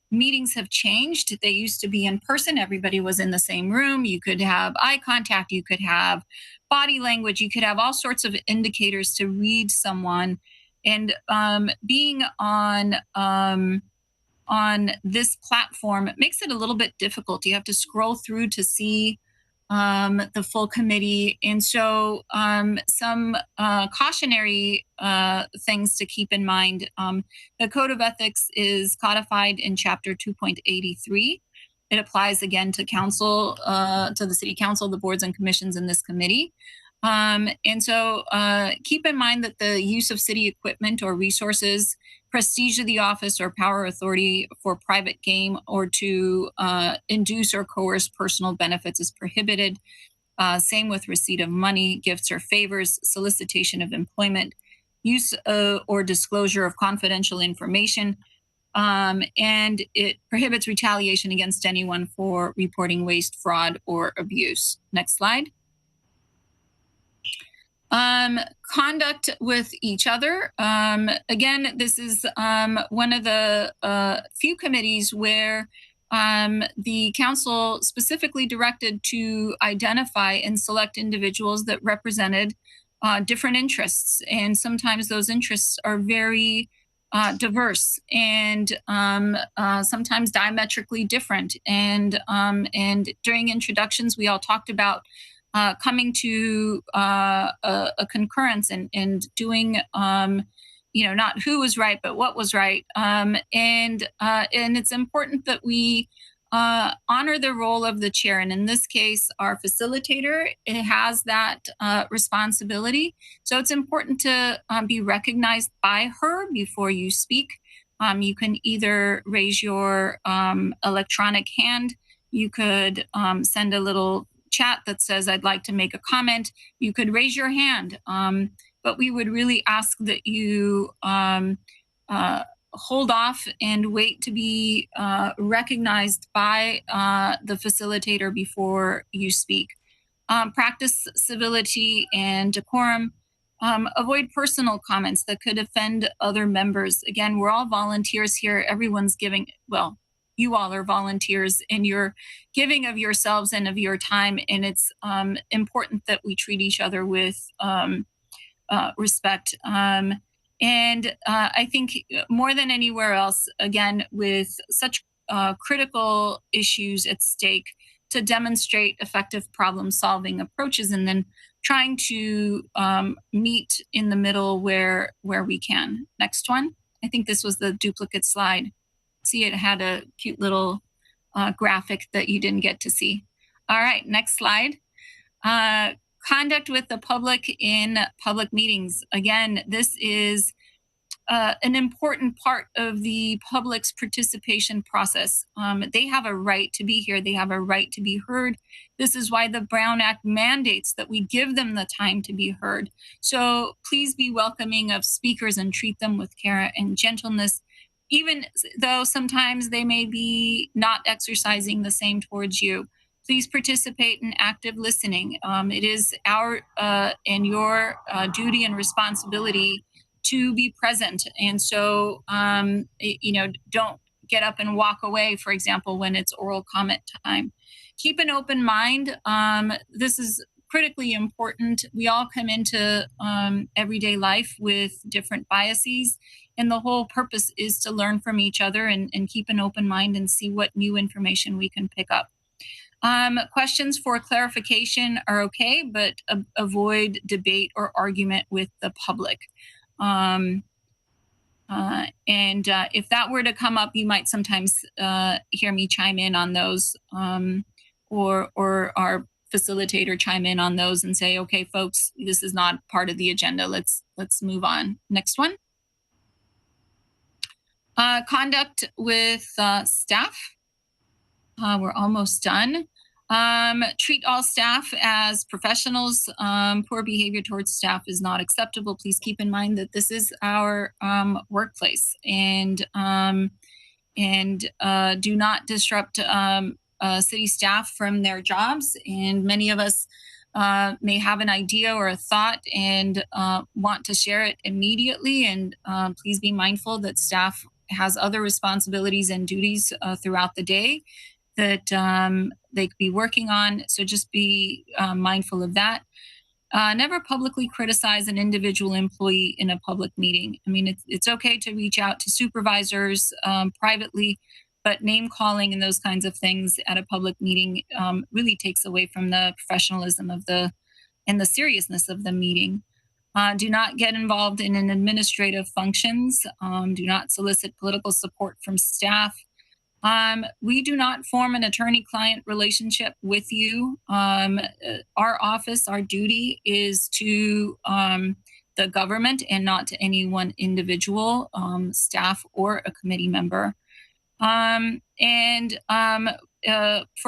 meetings have changed. They used to be in person. Everybody was in the same room. You could have eye contact. You could have body language. You could have all sorts of indicators to read someone. And being on this platform, it makes it a little bit difficult. You have to scroll through to see the full committee. And so some cautionary things to keep in mind. The Code of Ethics is codified in Chapter 2.83. It applies again to council, to the city council, the boards and commissions in this committee. And so keep in mind that the use of city equipment or resources, prestige of the office, or power authority for private gain or to induce or coerce personal benefits is prohibited. Same with receipt of money, gifts or favors, solicitation of employment, use or disclosure of confidential information, and it prohibits retaliation against anyone for reporting waste, fraud, or abuse. Next slide. Conduct with each other. Again, this is one of the few committees where the council specifically directed to identify and select individuals that represented different interests. And sometimes those interests are very diverse and sometimes diametrically different. And during introductions, we all talked about coming to a concurrence and doing, not who was right, but what was right. And it's important that we honor the role of the chair. And in this case, our facilitator has that responsibility. So it's important to be recognized by her before you speak. You can either raise your electronic hand. You could send a little chat that says, I'd like to make a comment. You could raise your hand, but we would really ask that you hold off and wait to be recognized by the facilitator before you speak. Practice civility and decorum. Avoid personal comments that could offend other members. Again, we're all volunteers here. Everyone's giving, well, you all are volunteers and you're giving of yourselves and of your time. And it's important that we treat each other with respect. And I think more than anywhere else, again, with such critical issues at stake, to demonstrate effective problem-solving approaches and then trying to meet in the middle where we can. Next one. I think this was the duplicate slide. See, it had a cute little graphic that you didn't get to see. All right, next slide. Conduct with the public in public meetings. Again, this is an important part of the public's participation process. They have a right to be here. They have a right to be heard. This is why the Brown Act mandates that we give them the time to be heard. So please be welcoming of speakers and treat them with care and gentleness, even though sometimes they may be not exercising the same towards you. Please participate in active listening. It is our and your duty and responsibility to be present. And so, don't get up and walk away, for example, when it's oral comment time. Keep an open mind. This is critically important. We all come into everyday life with different biases, and the whole purpose is to learn from each other and keep an open mind and see what new information we can pick up. Questions for clarification are okay, but avoid debate or argument with the public. If that were to come up, you might sometimes hear me chime in on those, or our facilitator chime in on those and say, okay, folks, this is not part of the agenda. Let's move on. Next one. Conduct with staff. We're almost done. Treat all staff as professionals. Poor behavior towards staff is not acceptable. Please keep in mind that this is our workplace, and do not disrupt city staff from their jobs. And many of us may have an idea or a thought and want to share it immediately. And please be mindful that staff has other responsibilities and duties throughout the day that they could be working on. So just be mindful of that. Never publicly criticize an individual employee in a public meeting. I mean, it's okay to reach out to supervisors privately, but name calling and those kinds of things at a public meeting really takes away from the professionalism of and the seriousness of the meeting. Do not get involved in an administrative functions. Do not solicit political support from staff. We do not form an attorney-client relationship with you. Our office, our duty is to the government and not to any one individual, staff, or a committee member. For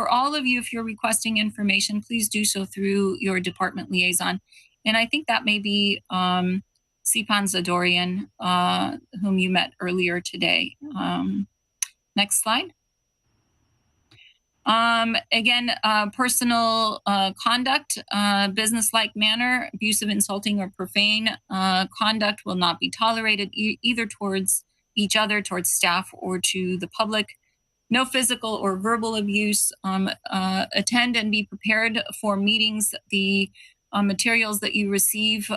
all of you, if you're requesting information, please do so through your department liaison. And I think that may be Sipan Zadorian, whom you met earlier today. Next slide. Again, personal conduct, business-like manner, abusive, insulting, or profane conduct will not be tolerated either towards each other, towards staff, or to the public. No physical or verbal abuse. Attend and be prepared for meetings. The materials that you receive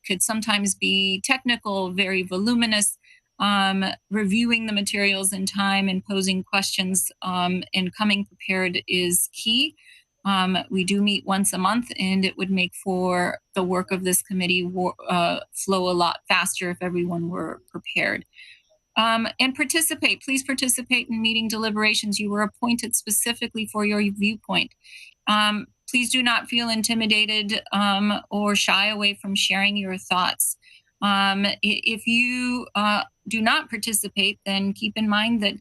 could sometimes be technical, very voluminous. Reviewing the materials in time and posing questions and coming prepared is key. We do meet once a month, and it would make for the work of this committee flow a lot faster if everyone were prepared. And participate. Please participate in meeting deliberations. You were appointed specifically for your viewpoint. Please do not feel intimidated or shy away from sharing your thoughts. If you do not participate, then keep in mind that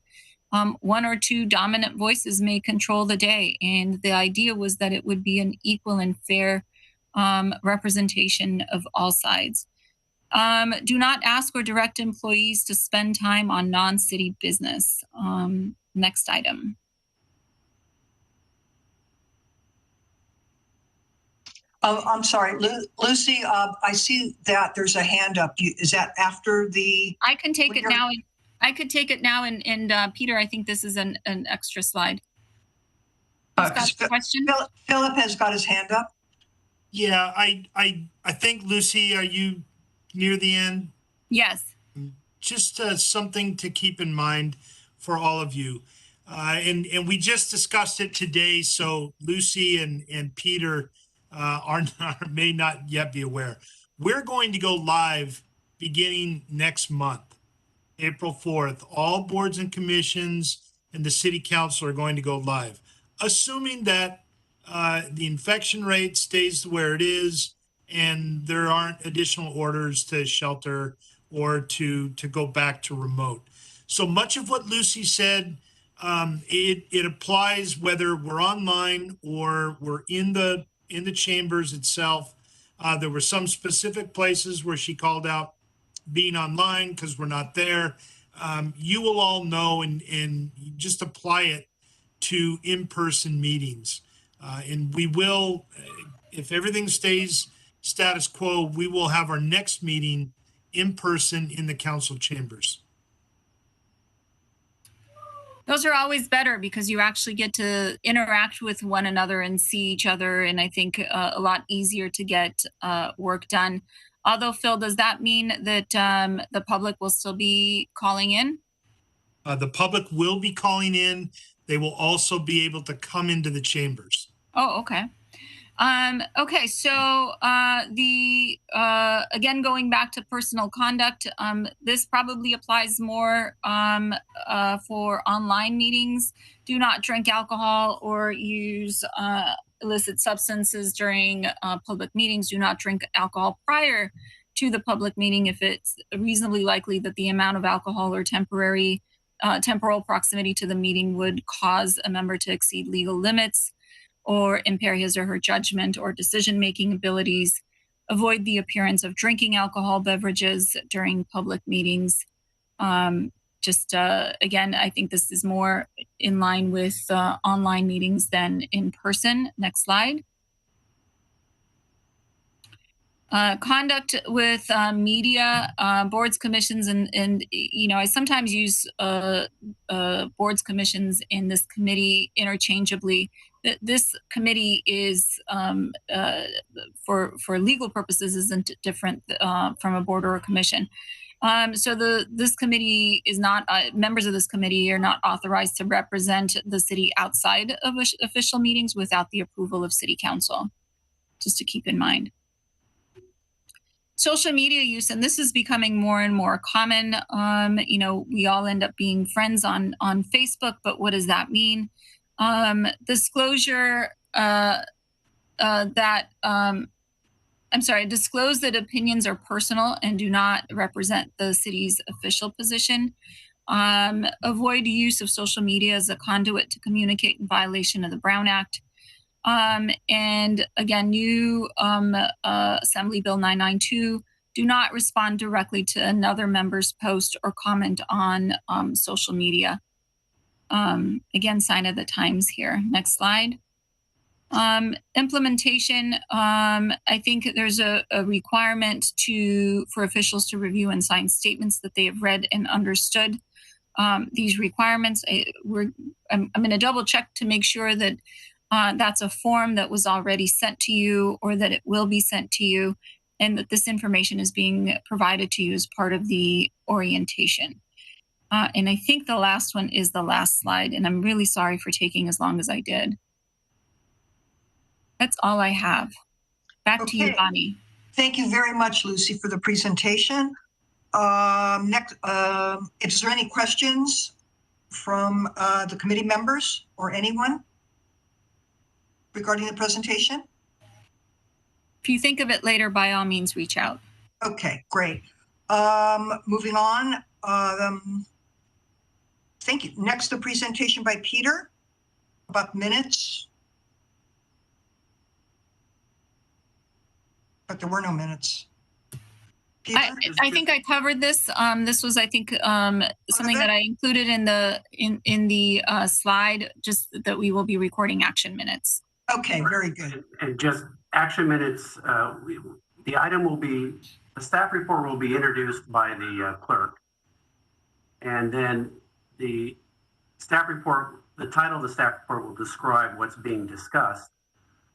one or two dominant voices may control the day. And the idea was that it would be an equal and fair representation of all sides. Do not ask or direct employees to spend time on non-city business. Next item. I'm sorry, Lucy, I see that there's a hand up. Is that after the? I can take it now. I could take it now. And Peter, I think this is an extra slide. Got a question? Philip has got his hand up. Yeah, I think, Lucy, are you near the end? Yes. Just something to keep in mind for all of you. And we just discussed it today, so Lucy and Peter may not yet be aware. We're going to go live beginning next month, April 4th. All boards and commissions and the city council are going to go live, assuming that the infection rate stays where it is and there aren't additional orders to shelter or to go back to remote. So much of what Lucy said, it applies whether we're online or we're in the chambers itself. There were some specific places where she called out being online because we're not there. You will all know and just apply it to in-person meetings. And we will, if everything stays status quo, we will have our next meeting in person in the council chambers. Those are always better because you actually get to interact with one another and see each other. And I think a lot easier to get work done. Although, Phil, does that mean that the public will still be calling in? The public will be calling in. They will also be able to come into the chambers. Oh, okay. Okay, so again, going back to personal conduct, this probably applies more for online meetings. Do not drink alcohol or use illicit substances during public meetings. Do not drink alcohol prior to the public meeting if it's reasonably likely that the amount of alcohol or temporal proximity to the meeting would cause a member to exceed legal limits or impair his or her judgment or decision-making abilities. Avoid the appearance of drinking alcohol beverages during public meetings. Again, I think this is more in line with online meetings than in person. Next slide. Conduct with media, boards, commissions, and I sometimes use boards, commissions, and this committee interchangeably. This committee is, for legal purposes, isn't different from a board or a commission. So this committee is not, members of this committee are not authorized to represent the city outside of official meetings without the approval of city council, just to keep in mind. Social media use, and this is becoming more and more common. We all end up being friends on Facebook, but what does that mean? Disclosure disclose that opinions are personal and do not represent the city's official position. Avoid use of social media as a conduit to communicate in violation of the Brown Act. And again, new Assembly Bill 992, do not respond directly to another member's post or comment on social media. Again, sign of the times here. Next slide. Implementation, I think there's a requirement for officials to review and sign statements that they have read and understood. These requirements, I'm going to double check to make sure that that's a form that was already sent to you or that it will be sent to you, and that this information is being provided to you as part of the orientation. And I think the last one is the last slide, and I'm really sorry for taking as long as I did. That's all I have. Back to you, Bonnie. Thank you very much, Lucy, for the presentation. Next, is there any questions from the committee members or anyone regarding the presentation? If you think of it later, by all means, reach out. Okay, great. Moving on. Thank you. Next, the presentation by Peter about minutes. But there were no minutes. Peter? I think I covered this. This was, I think, something that I included in the slide, just that we will be recording action minutes. Okay, very good. And just action minutes, the item will be, the staff report will be introduced by the clerk. And then the staff report, the title of the staff report will describe what's being discussed.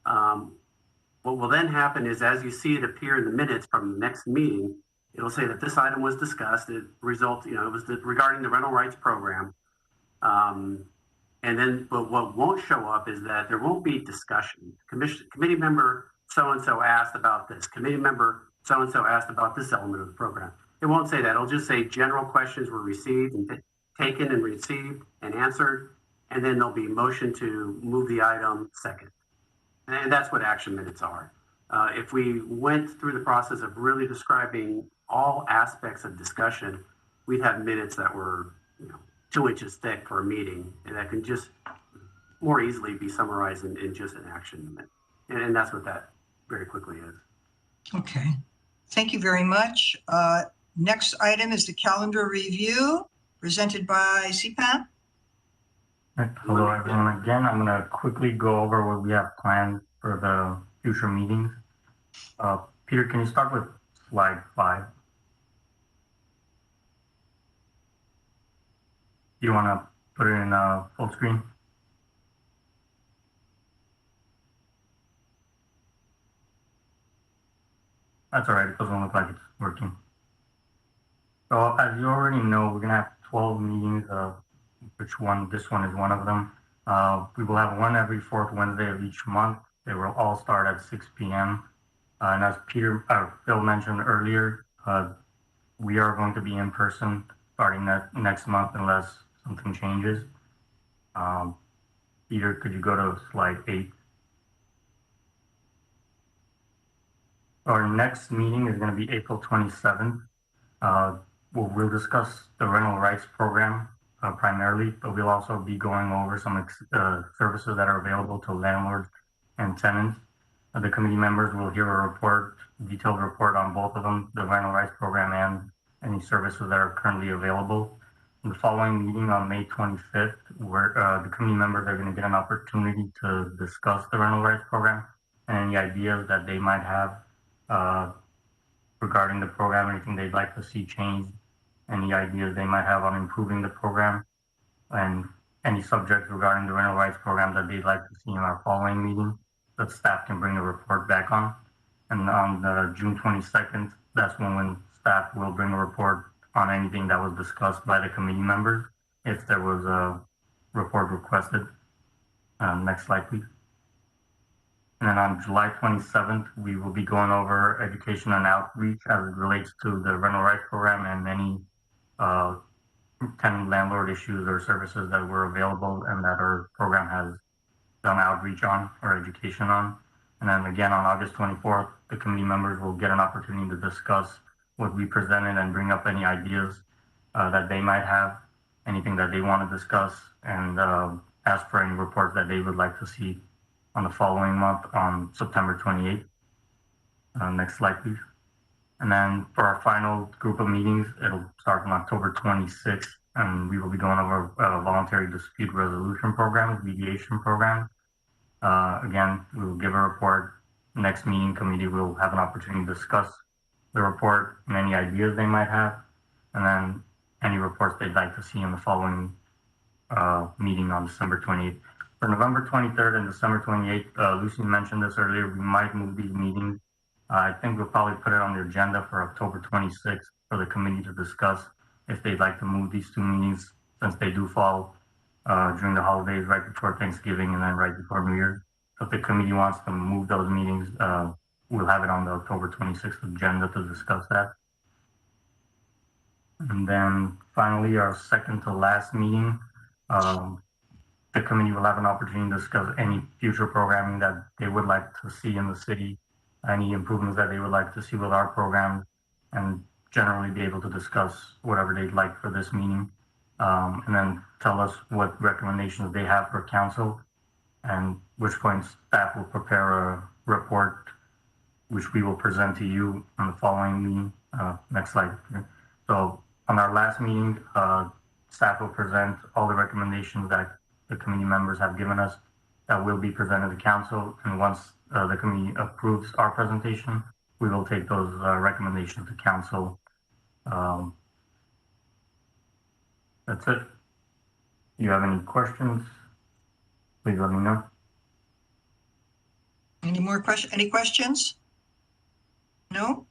What will then happen is, as you see it appear in the minutes from the next meeting, it'll say that this item was discussed. It results, it was regarding the rental rights program. And then, but what won't show up is that there won't be discussion. Committee member so-and-so asked about this. Committee member so-and-so asked about this element of the program. It won't say that. It'll just say general questions were received and taken and received and answered. And then there'll be motion to move the item second. And that's what action minutes are. If we went through the process of really describing all aspects of discussion, we'd have minutes that were 2 inches thick for a meeting, and that can just more easily be summarized in just an action minute. And that's what that very quickly is. Okay, thank you very much. Next item is the calendar review presented by CPAN. Hello, everyone. Again, I'm going to quickly go over what we have planned for the future meetings. Peter, can you start with slide 5? You want to put it in full screen? That's all right. It doesn't look like it's working. So as you already know, we're going to have 12 meetings, this one is one of them. We will have one every 4th Wednesday of each month. They will all start at 6 p.m. And as Phil mentioned earlier, we are going to be in person starting next month unless something changes. Peter, could you go to slide 8? Our next meeting is going to be April 27th. We'll discuss the rental rights program primarily, but we'll also be going over some services that are available to landlords and tenants. The committee members will hear a detailed report on both of them, the rental rights program and any services that are currently available. In the following meeting on May 25th, where the committee members are going to get an opportunity to discuss the rental rights program and any ideas that they might have regarding the program, anything they'd like to see changed, any ideas they might have on improving the program, and any subjects regarding the rental rights program that they'd like to see in our following meeting that staff can bring a report back on. And on June 22nd, that's when staff will bring a report on anything that was discussed by the committee members, if there was a report requested. Next slide, please. And then on July 27th, we will be going over education and outreach as it relates to the rental rights program and any tenant landlord issues or services that were available and that our program has done outreach on or education on. And then again, on August 24th, the committee members will get an opportunity to discuss what we presented and bring up any ideas that they might have, anything that they want to discuss, and ask for any reports that they would like to see on the following month on September 28th. Next slide, please. And then for our final group of meetings, it'll start on October 26th, and we will be going over voluntary dispute resolution programs, mediation programs. Again, we will give a report. Next meeting, committee will have an opportunity to discuss the report and any ideas they might have, and then any reports they'd like to see in the following meeting on December 28th. For November 23rd and December 28th, Lucy mentioned this earlier, we might move these meetings. I think we'll probably put it on the agenda for October 26th for the committee to discuss if they'd like to move these 2 meetings, since they do fall during the holidays right before Thanksgiving and then right before New Year's. So if the committee wants to move those meetings, we'll have it on the October 26th agenda to discuss that. And then finally, our second to last meeting, the committee will have an opportunity to discuss any future programming that they would like to see in the city, any improvements that they would like to see with our program, and generally be able to discuss whatever they'd like for this meeting, and then tell us what recommendations they have for council, and which point staff will prepare a report, which we will present to you on the following meeting. Next slide. So on our last meeting, staff will present all the recommendations that the committee members have given us that will be presented to council. And once the committee approves our presentation, we will take those recommendations to council. That's it. Do you have any questions? Please let me know. Any questions? No?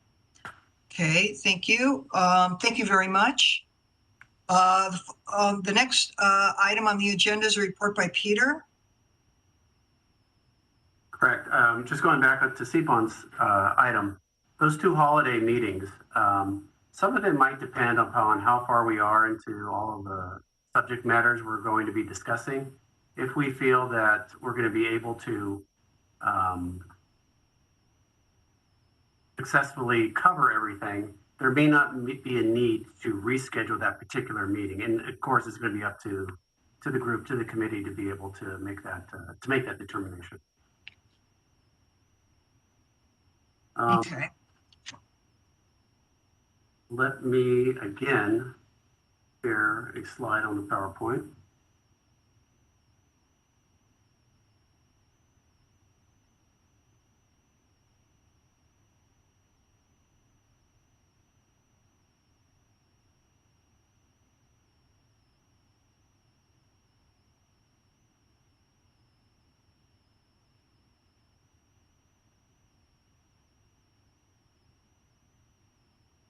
Okay, thank you. Thank you very much. The next item on the agenda is a report by Peter. Correct. Just going back up to CPON's item, those 2 holiday meetings, some of it might depend upon how far we are into all of the subject matters we're going to be discussing. If we feel that we're going to be able to successfully cover everything, there may not be a need to reschedule that particular meeting. And of course, it's going to be up to the group, to the committee, to be able to make that determination. Okay. Let me again share a slide on the PowerPoint.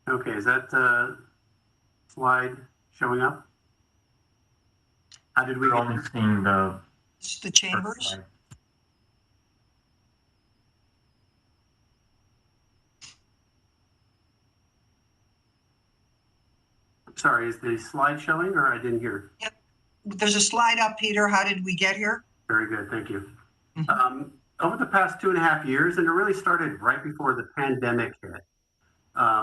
Okay, is that slide showing up? How did we We're get only there? seeing the It's the first chambers. slide. Sorry, is the slide showing, or I didn't hear? There's a slide up, Peter. How did we get here? Very good, thank you. Mhm. Over the past 2.5 years, and it really started right before the pandemic hit,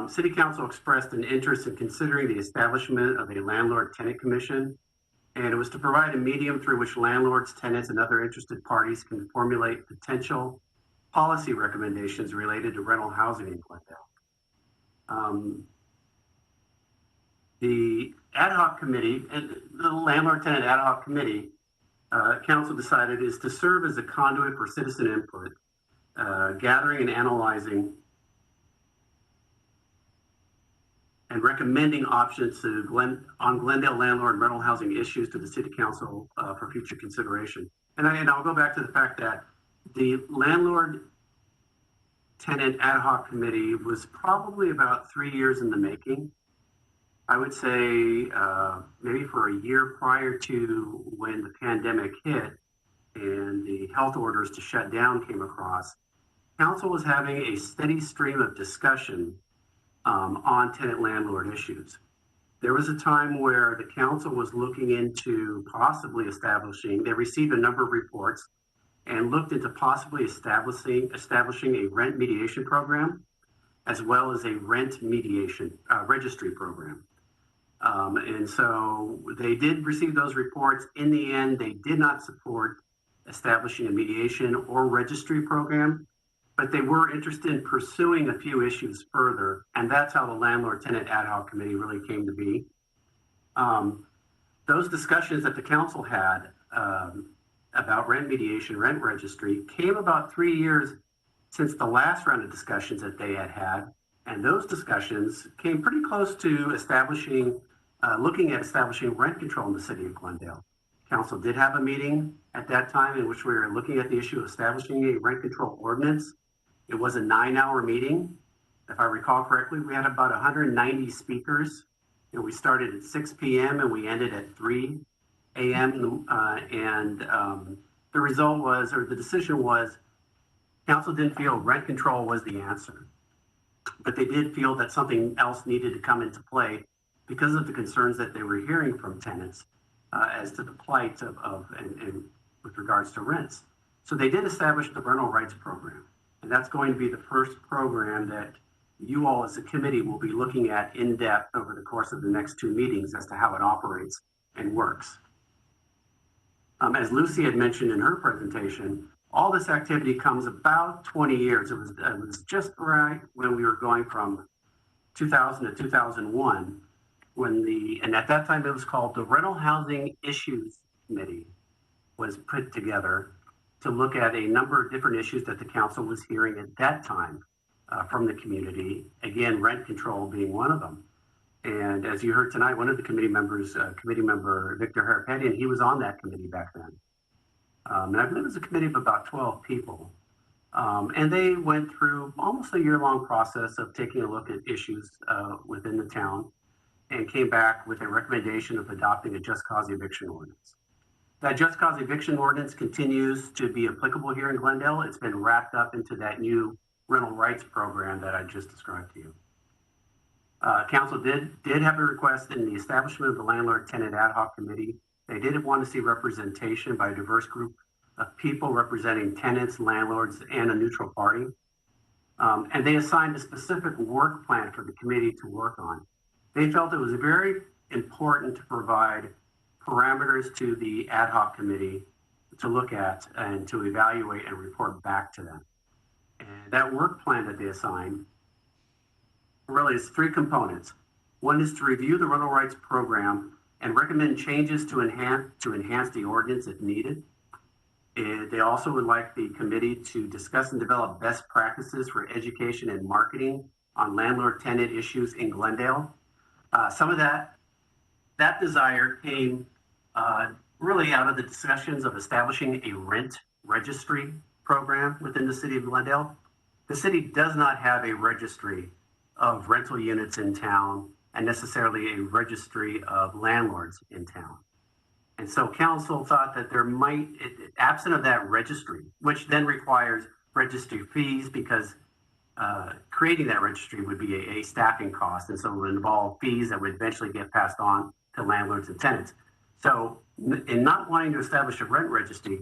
City Council expressed an interest in considering the establishment of a landlord-tenant commission, and it was to provide a medium through which landlords, tenants, and other interested parties can formulate potential policy recommendations related to rental housing in Glendale. The ad hoc committee, and the landlord-tenant ad hoc committee, council decided is to serve as a conduit for citizen input, gathering and analyzing and recommending options on Glendale landlord rental housing issues to the city council for future consideration. And I'll go back to the fact that the landlord tenant ad hoc committee was probably about 3 years in the making. I would say maybe for a year prior to when the pandemic hit and the health orders to shut down came across, council was having a steady stream of discussion on tenant landlord issues. There was a time where the council was looking into possibly establishing, they received a number of reports and looked into possibly establishing a rent mediation program, as well as a rent mediation registry program. And so they did receive those reports. In the end, they did not support establishing a mediation or registry program, but they were interested in pursuing a few issues further. And that's how the landlord-tenant ad hoc committee really came to be. Those discussions that the council had about rent mediation, rent registry, came about 3 years since the last round of discussions that they had had. And those discussions came pretty close to looking at establishing rent control in the city of Glendale. Council did have a meeting at that time in which we were looking at the issue of establishing a rent control ordinance. It was a 9-hour meeting. If I recall correctly, we had about 190 speakers, and we started at 6 p.m. and we ended at 3 a.m. The result was, or the decision was, council didn't feel rent control was the answer, but they did feel that something else needed to come into play because of the concerns that they were hearing from tenants as to the plight and with regards to rents. So they did establish the rental rights program, and that's going to be the first program that you all as a committee will be looking at in depth over the course of the next 2 meetings as to how it operates and works. As Lucy had mentioned in her presentation, all this activity comes about 20 years. It was just right when we were going from 2000 to 2001, and at that time it was called the Rental Housing Issues Committee, was put together to look at a number of different issues that the council was hearing at that time from the community. Again, rent control being one of them. And as you heard tonight, one of the committee members, committee member Victor Harapetian, he was on that committee back then. And I believe it was a committee of about 12 people. And they went through almost a year-long process of taking a look at issues within the town and came back with a recommendation of adopting a just cause eviction ordinance. That just cause eviction ordinance continues to be applicable here in Glendale. It's been wrapped up into that new rental rights program that I just described to you. Council did have a request in the establishment of the landlord-tenant ad hoc committee. They did want to see representation by a diverse group of people representing tenants, landlords, and a neutral party. And they assigned a specific work plan for the committee to work on. They felt it was very important to provide parameters to the ad hoc committee to look at and to evaluate and report back to them. And that work plan that they assigned really is three components. One is to review the rental rights program and recommend changes to enhance the ordinance if needed. And they also would like the committee to discuss and develop best practices for education and marketing on landlord-tenant issues in Glendale. Some of that desire came really out of the discussions of establishing a rent registry program within the city of Glendale. The city does not have a registry of rental units in town and necessarily a registry of landlords in town. And so council thought that there might, absent of that registry, which then requires registry fees because creating that registry would be a staffing cost. And so it would involve fees that would eventually get passed on to landlords and tenants. So in not wanting to establish a rent registry,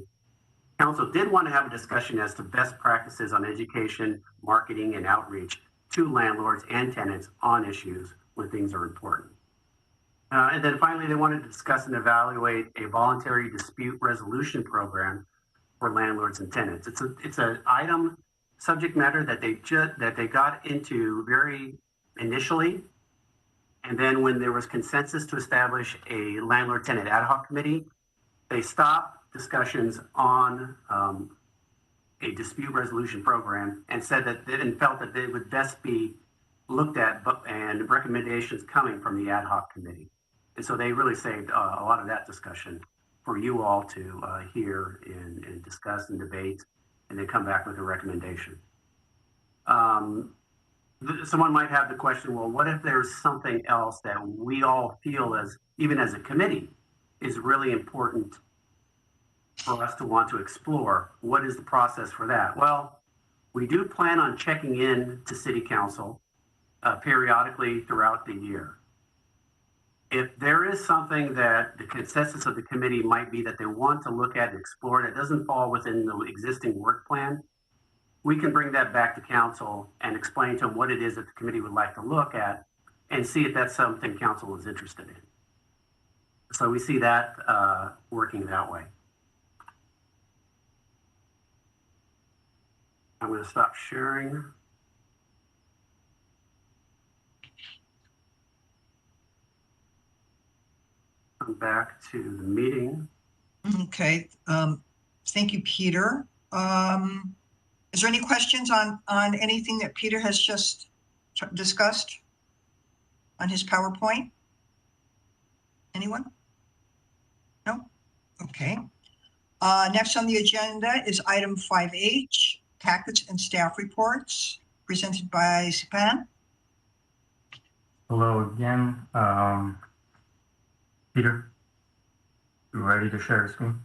council did want to have a discussion as to best practices on education, marketing, and outreach to landlords and tenants on issues when things are important. And then finally, they wanted to discuss and evaluate a voluntary dispute resolution program for landlords and tenants. It's an item subject matter that they got into very initially, and then when there was consensus to establish a landlord tenant ad hoc committee, they stopped discussions on a dispute resolution program and said that they felt that they would best be looked at and recommendations coming from the ad hoc committee. And so they really saved a lot of that discussion for you all to hear and discuss and debate and then come back with a recommendation. Someone might have the question, well, what if there's something else that we all feel even as a committee is really important for us to want to explore? What is the process for that? Well, we do plan on checking in to City Council periodically throughout the year. If there is something that the consensus of the committee might be that they want to look at and explore that doesn't fall within the existing work plan, we can bring that back to council and explain to them what it is that the committee would like to look at and see if that's something council is interested in. So we see that working that way. I'm going to stop sharing. Come back to the meeting. Okay, thank you, Peter. Is there any questions on anything that Peter has just discussed on his PowerPoint? Anyone? No? Okay. Next on the agenda is item 5H, packets and staff reports presented by Sipan. Hello again. Peter, you ready to share the screen?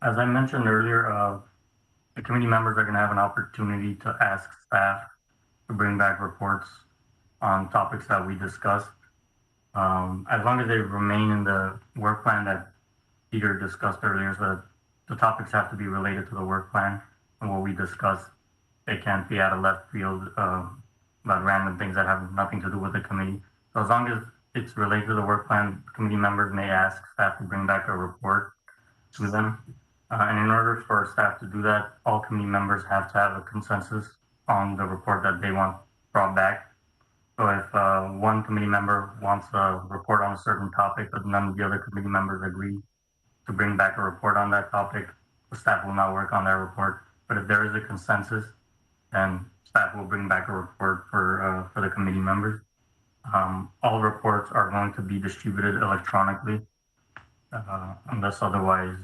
As I mentioned earlier, the committee members are going to have an opportunity to ask staff to bring back reports on topics that we discussed. As long as they remain in the work plan that Peter discussed earlier, so the topics have to be related to the work plan and what we discussed. They can't be out of left field about random things that have nothing to do with the committee. So as long as it's related to the work plan, committee members may ask staff to bring back a report to them. And in order for staff to do that, all committee members have to have a consensus on the report that they want brought back. So if one committee member wants a report on a certain topic, but none of the other committee members agree to bring back a report on that topic, the staff will not work on that report. But if there is a consensus, then staff will bring back a report for the committee members. All reports are going to be distributed electronically, unless otherwise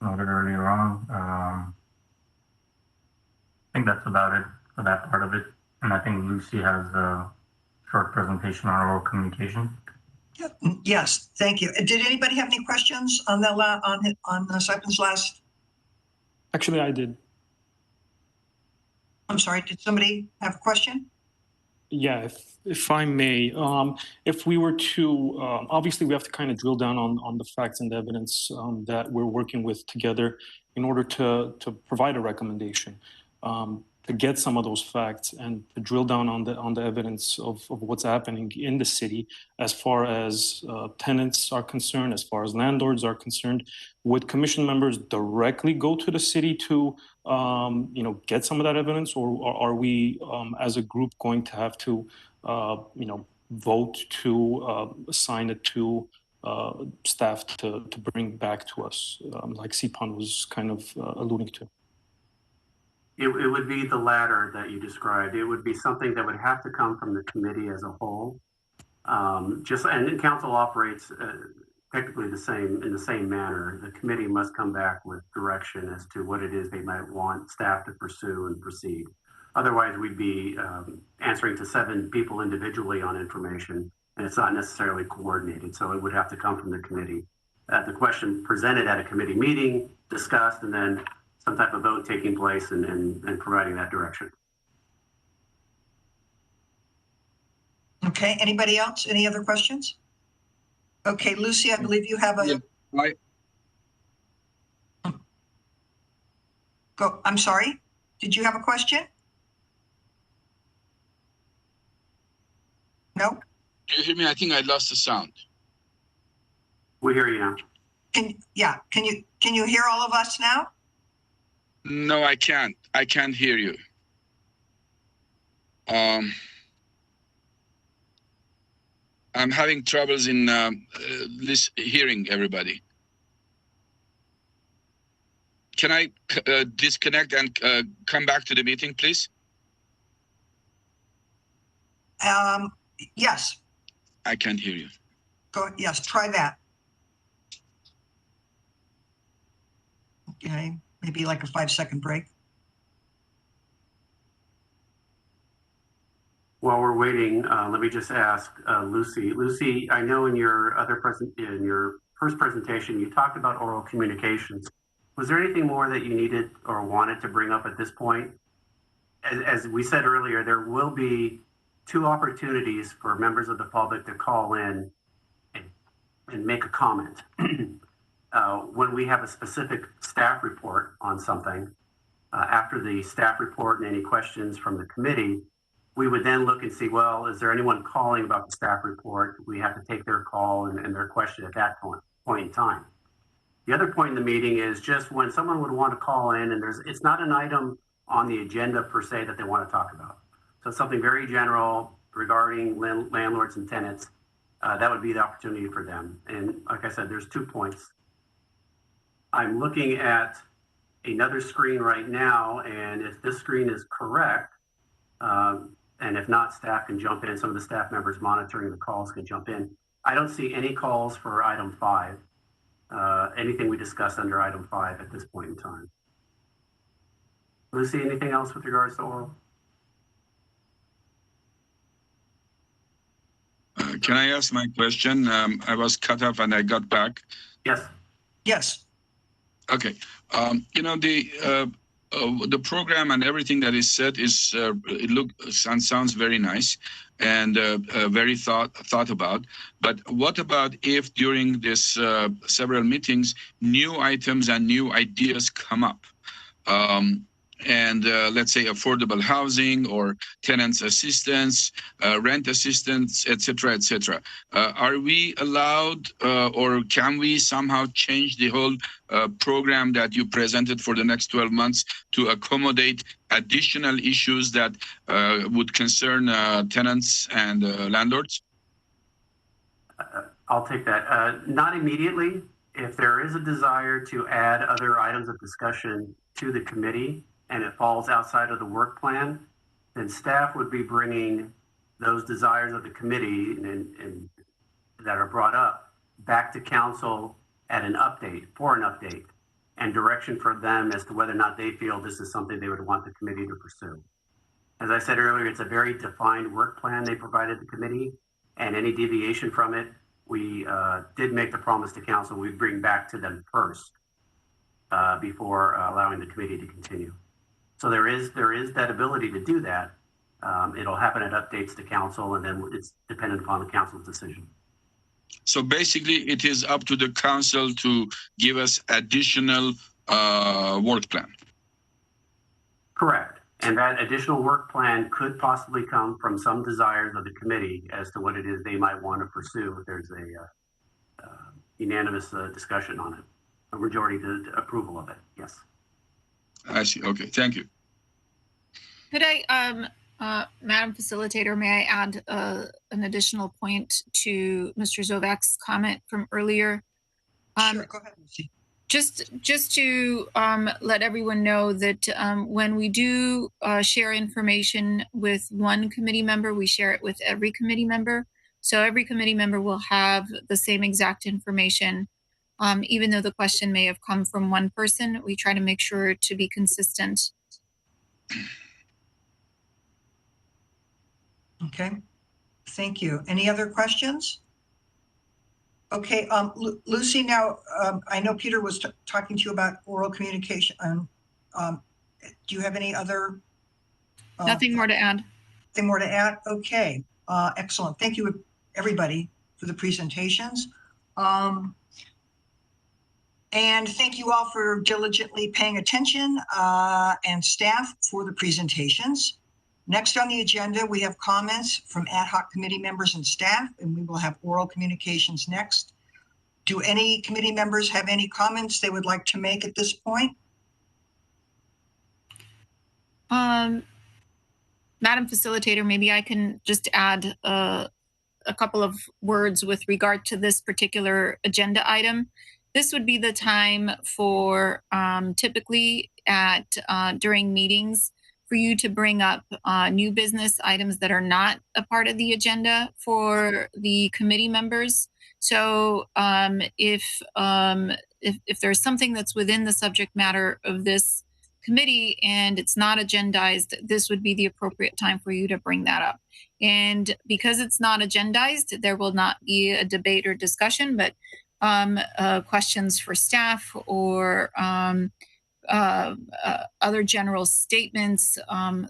noted earlier on. I think that's about it for that part of it. And I think Lucy has a short presentation on oral communication. Yes, thank you. Did anybody have any questions on Sipan's last? Actually, I did. I'm sorry, did somebody have a question? Yeah, if I may, if we were to, obviously we have to kind of drill down on the facts and the evidence that we're working with together in order to provide a recommendation, to get some of those facts and to drill down on the evidence of what's happening in the city as far as tenants are concerned, as far as landlords are concerned. Would commission members directly go to the city to get some of that evidence, or are we as a group going to have to vote to assign it to staff to bring back to us, like Sipan was kind of alluding to? It would be the latter that you described. It would be something that would have to come from the committee as a whole. And council operates technically in the same manner. The committee must come back with direction as to what it is they might want staff to pursue and proceed. Otherwise, we'd be answering to 7 people individually on information, and it's not necessarily coordinated. So it would have to come from the committee. The question presented at a committee meeting, discussed, and then some type of vote taking place and providing that direction. Okay, anybody else? Any other questions? Okay, Lucy, I believe you have a... Go. I'm sorry. Did you have a question? No? Do you hear me? I think I lost the sound. We hear you now. Can you hear all of us now? No, I can't. I can't hear you. I'm having troubles in hearing everybody. Can I disconnect and come back to the meeting, please? Yes. I can't hear you. Go. Yes, try that. Okay, maybe like a 5-second break. While we're waiting, let me just ask Lucy. Lucy, I know in your first presentation, you talked about oral communications. Was there anything more that you needed or wanted to bring up at this point? As we said earlier, there will be 2 opportunities for members of the public to call in and make a comment. When we have a specific staff report on something, after the staff report and any questions from the committee, we would then look and see, well, is there anyone calling about the staff report? We have to take their call and their question at that point in time. The other point in the meeting is just when someone would want to call in and it's not an item on the agenda per se that they want to talk about. So something very general regarding landlords and tenants, that would be the opportunity for them. And like I said, there's 2 points. I'm looking at another screen right now, and if this screen is correct, and if not, staff can jump in. Some of the staff members monitoring the calls can jump in. I don't see any calls for item 5, anything we discussed under item 5 at this point in time. Lucy, anything else with regards to oral? Can I ask my question? I was cut off and I got back. Yes. Yes. Okay. The program and everything that is said is it looks and sounds very nice and very thought about. But what about if during this several meetings, new items and new ideas come up? And let's say affordable housing or tenants assistance, rent assistance, etc., etc. Are we allowed or can we somehow change the whole program that you presented for the next 12 months to accommodate additional issues that would concern tenants and landlords? I'll take that. Not immediately. If there is a desire to add other items of discussion to the committee, and it falls outside of the work plan, then staff would be bringing those desires of the committee and that are brought up back to council at an update and direction for them as to whether or not they feel this is something they would want the committee to pursue. As I said earlier, it's a very defined work plan they provided the committee, and any deviation from it, we did make the promise to council we'd bring back to them first before allowing the committee to continue. So there is that ability to do that. It'll happen at updates to council, and then it's dependent upon the council's decision. So basically, it is up to the council to give us additional work plan. Correct. And that additional work plan could possibly come from some desires of the committee as to what it is they might want to pursue if there's a unanimous discussion on it, a majority approval of it. Yes. I see. Okay. Thank you. Could I, Madam Facilitator, may I add an additional point to Mr. Zovak's comment from earlier? Sure, go ahead, Lucy. Just to let everyone know that when we do share information with one committee member, we share it with every committee member. So every committee member will have the same exact information. Even though the question may have come from one person, we try to make sure to be consistent. Okay, thank you. Any other questions? Okay, Lucy, now, I know Peter was talking to you about oral communication. Do you have any other? Nothing more to add. Nothing more to add? Okay, excellent. Thank you, everybody, for the presentations. And thank you all for diligently paying attention and staff for the presentations. Next on the agenda, we have comments from ad hoc committee members and staff, and we will have oral communications next. Do any committee members have any comments they would like to make at this point? Madam Facilitator, maybe I can just add a couple of words with regard to this particular agenda item. This would be the time for typically during meetings for you to bring up new business items that are not a part of the agenda for the committee members. So if there's something that's within the subject matter of this committee and it's not agendized, this would be the appropriate time for you to bring that up. And because it's not agendized, there will not be a debate or discussion, but questions for staff or other general statements,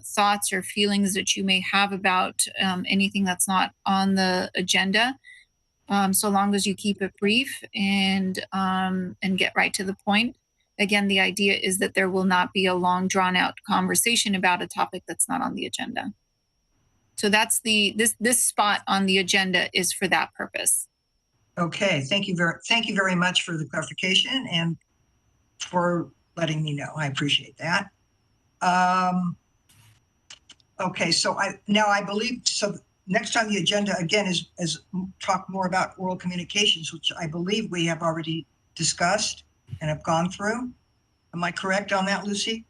thoughts or feelings that you may have about anything that's not on the agenda. So long as you keep it brief and get right to the point. Again, the idea is that there will not be a long drawn out conversation about a topic that's not on the agenda. So that's this spot on the agenda is for that purpose. Okay, thank you very much for the clarification and for letting me know. I appreciate that. Okay, so I believe next on the agenda again is talk more about oral communications, which I believe we have already discussed and have gone through. Am I correct on that, Lucy?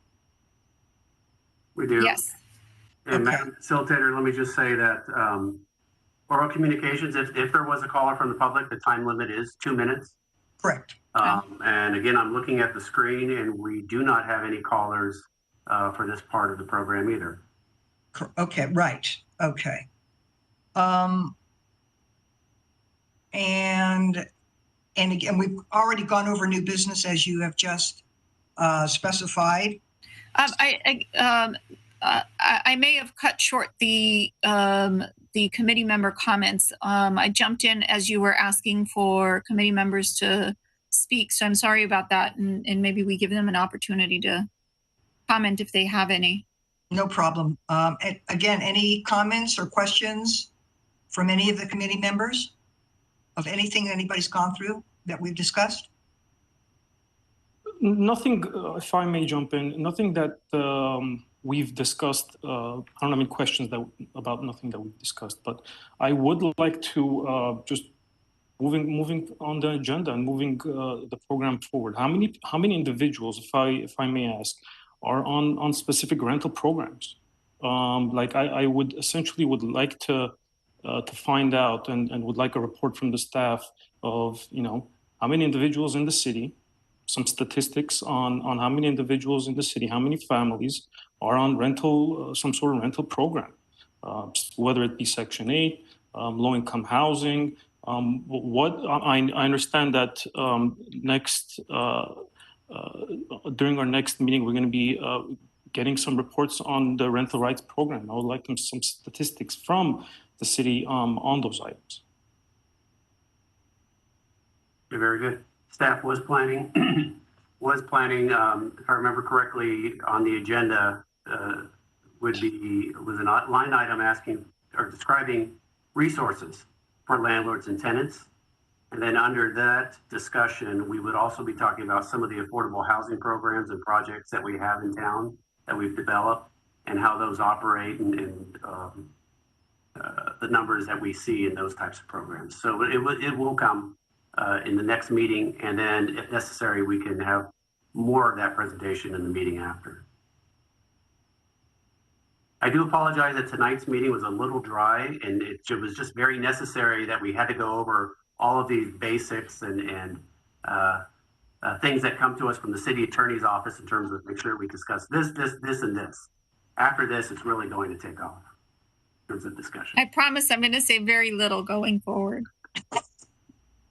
We do. Yes. And Okay. Madam Facilitator, let me just say that oral communications, if there was a caller from the public, the time limit is 2 minutes. Correct. And again, I'm looking at the screen and we do not have any callers for this part of the program either. Okay, right. Okay. And again, we've already gone over new business as you have just specified. I may have cut short the committee member comments. I jumped in as you were asking for committee members to speak, so I'm sorry about that, and maybe we give them an opportunity to comment if they have any. No problem. Again, any comments or questions from any of the committee members of anything anybody's gone through that we've discussed? Nothing, if I may jump in, nothing that we've discussed. I don't have any questions about nothing that we've discussed, but I would like to just moving on the agenda and moving the program forward. How many individuals, if I may ask, are on specific rental programs? Like I would essentially like to find out and would like a report from the staff of how many individuals in the city, some statistics on how many individuals in the city, how many families are on rental, some sort of rental program, whether it be Section 8, low-income housing. I understand that during our next meeting, we're going to be getting some reports on the rental rights program. I would like some statistics from the city on those items. Very good. Staff was planning, if I remember correctly, on the agenda was an line item asking or describing resources for landlords and tenants. And then under that discussion, we would also be talking about some of the affordable housing programs and projects that we have in town that we've developed and how those operate and the numbers that we see in those types of programs. So it will come in the next meeting, and then if necessary, we can have more of that presentation in the meeting after. I do apologize that tonight's meeting was a little dry, and it was just very necessary that we had to go over all of these basics and things that come to us from the city attorney's office in terms of make sure we discuss this, and this. After this, it's really going to take off in terms of discussion. I promise I'm going to say very little going forward.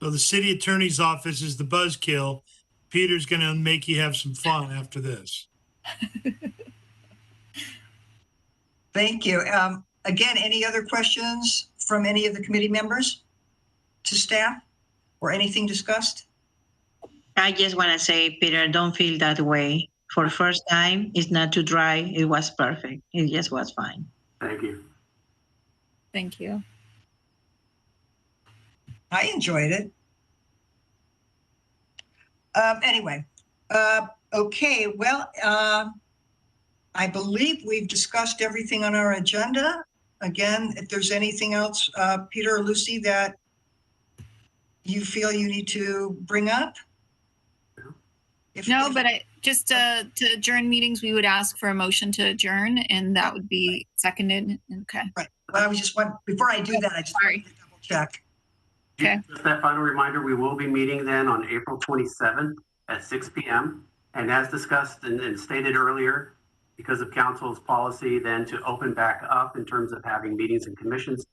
So the city attorney's office is the buzzkill. Peter's going to make you have some fun after this. Thank you. Again, any other questions from any of the committee members to staff or anything discussed? I just want to say, Peter, don't feel that way. For the first time, it's not too dry. It was perfect. It just was fine. Thank you. Thank you. I enjoyed it. Anyway, okay, well, I believe we've discussed everything on our agenda. Again, if there's anything else, Peter or Lucy, that you feel you need to bring up? But I just to adjourn meetings, we would ask for a motion to adjourn, and that would be seconded. Okay. Right. Well, I was just before I do that, I just want to double check. Okay. Just that final reminder, we will be meeting then on April 27th at 6 p.m. And as discussed and stated earlier, because of council's policy then to open back up in terms of having meetings and commissions,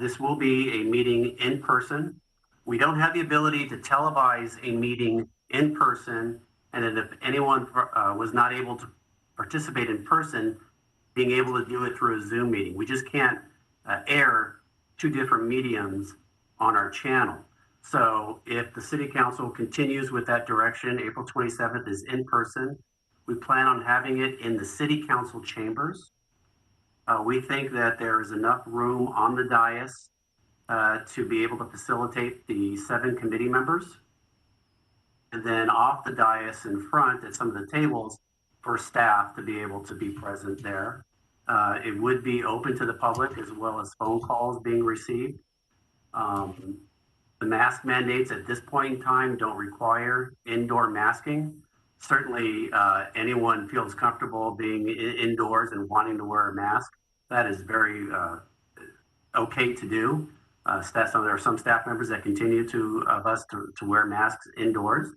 this will be a meeting in person. We don't have the ability to televise a meeting in person, and then if anyone was not able to participate in person, being able to do it through a Zoom meeting. We just can't air two different mediums on our channel. So if the city council continues with that direction, April 27th is in person. We plan on having it in the city council chambers. We think that there is enough room on the dais to be able to facilitate the 7 committee members. And then off the dais in front at some of the tables for staff to be able to be present there. It would be open to the public as well as phone calls being received. The mask mandates at this point in time don't require indoor masking. Certainly anyone feels comfortable being indoors and wanting to wear a mask. That is very okay to do. There are some staff members that continue to wear masks indoors,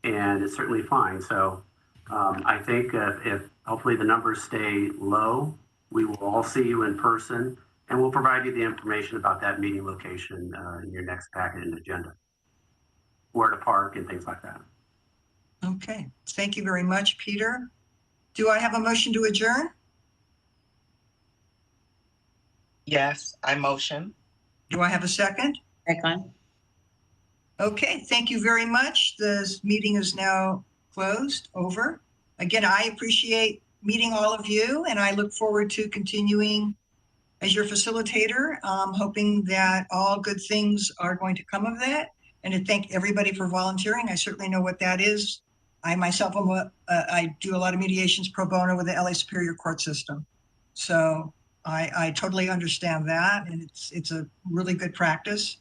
and it's certainly fine. So I think if hopefully the numbers stay low, we will all see you in person, and we'll provide you the information about that meeting location in your next packet and agenda, where to park and things like that. Okay, thank you very much, Peter. Do I have a motion to adjourn? Yes, I motion. Do I have a second? Second. Okay, thank you very much. This meeting is now closed, over. Again, I appreciate meeting all of you, and I look forward to continuing as your facilitator, hoping that all good things are going to come of that, and to thank everybody for volunteering. I certainly know what that is. I myself, I do a lot of mediations pro bono with the LA Superior Court system. So I totally understand that, and it's a really good practice,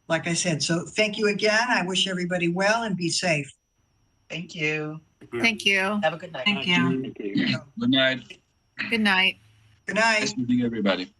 like I said. So thank you again. I wish everybody well and be safe. Thank you. Thank you. Have a good night. Thank you. Good night. Good night. Good night. Nice meeting everybody.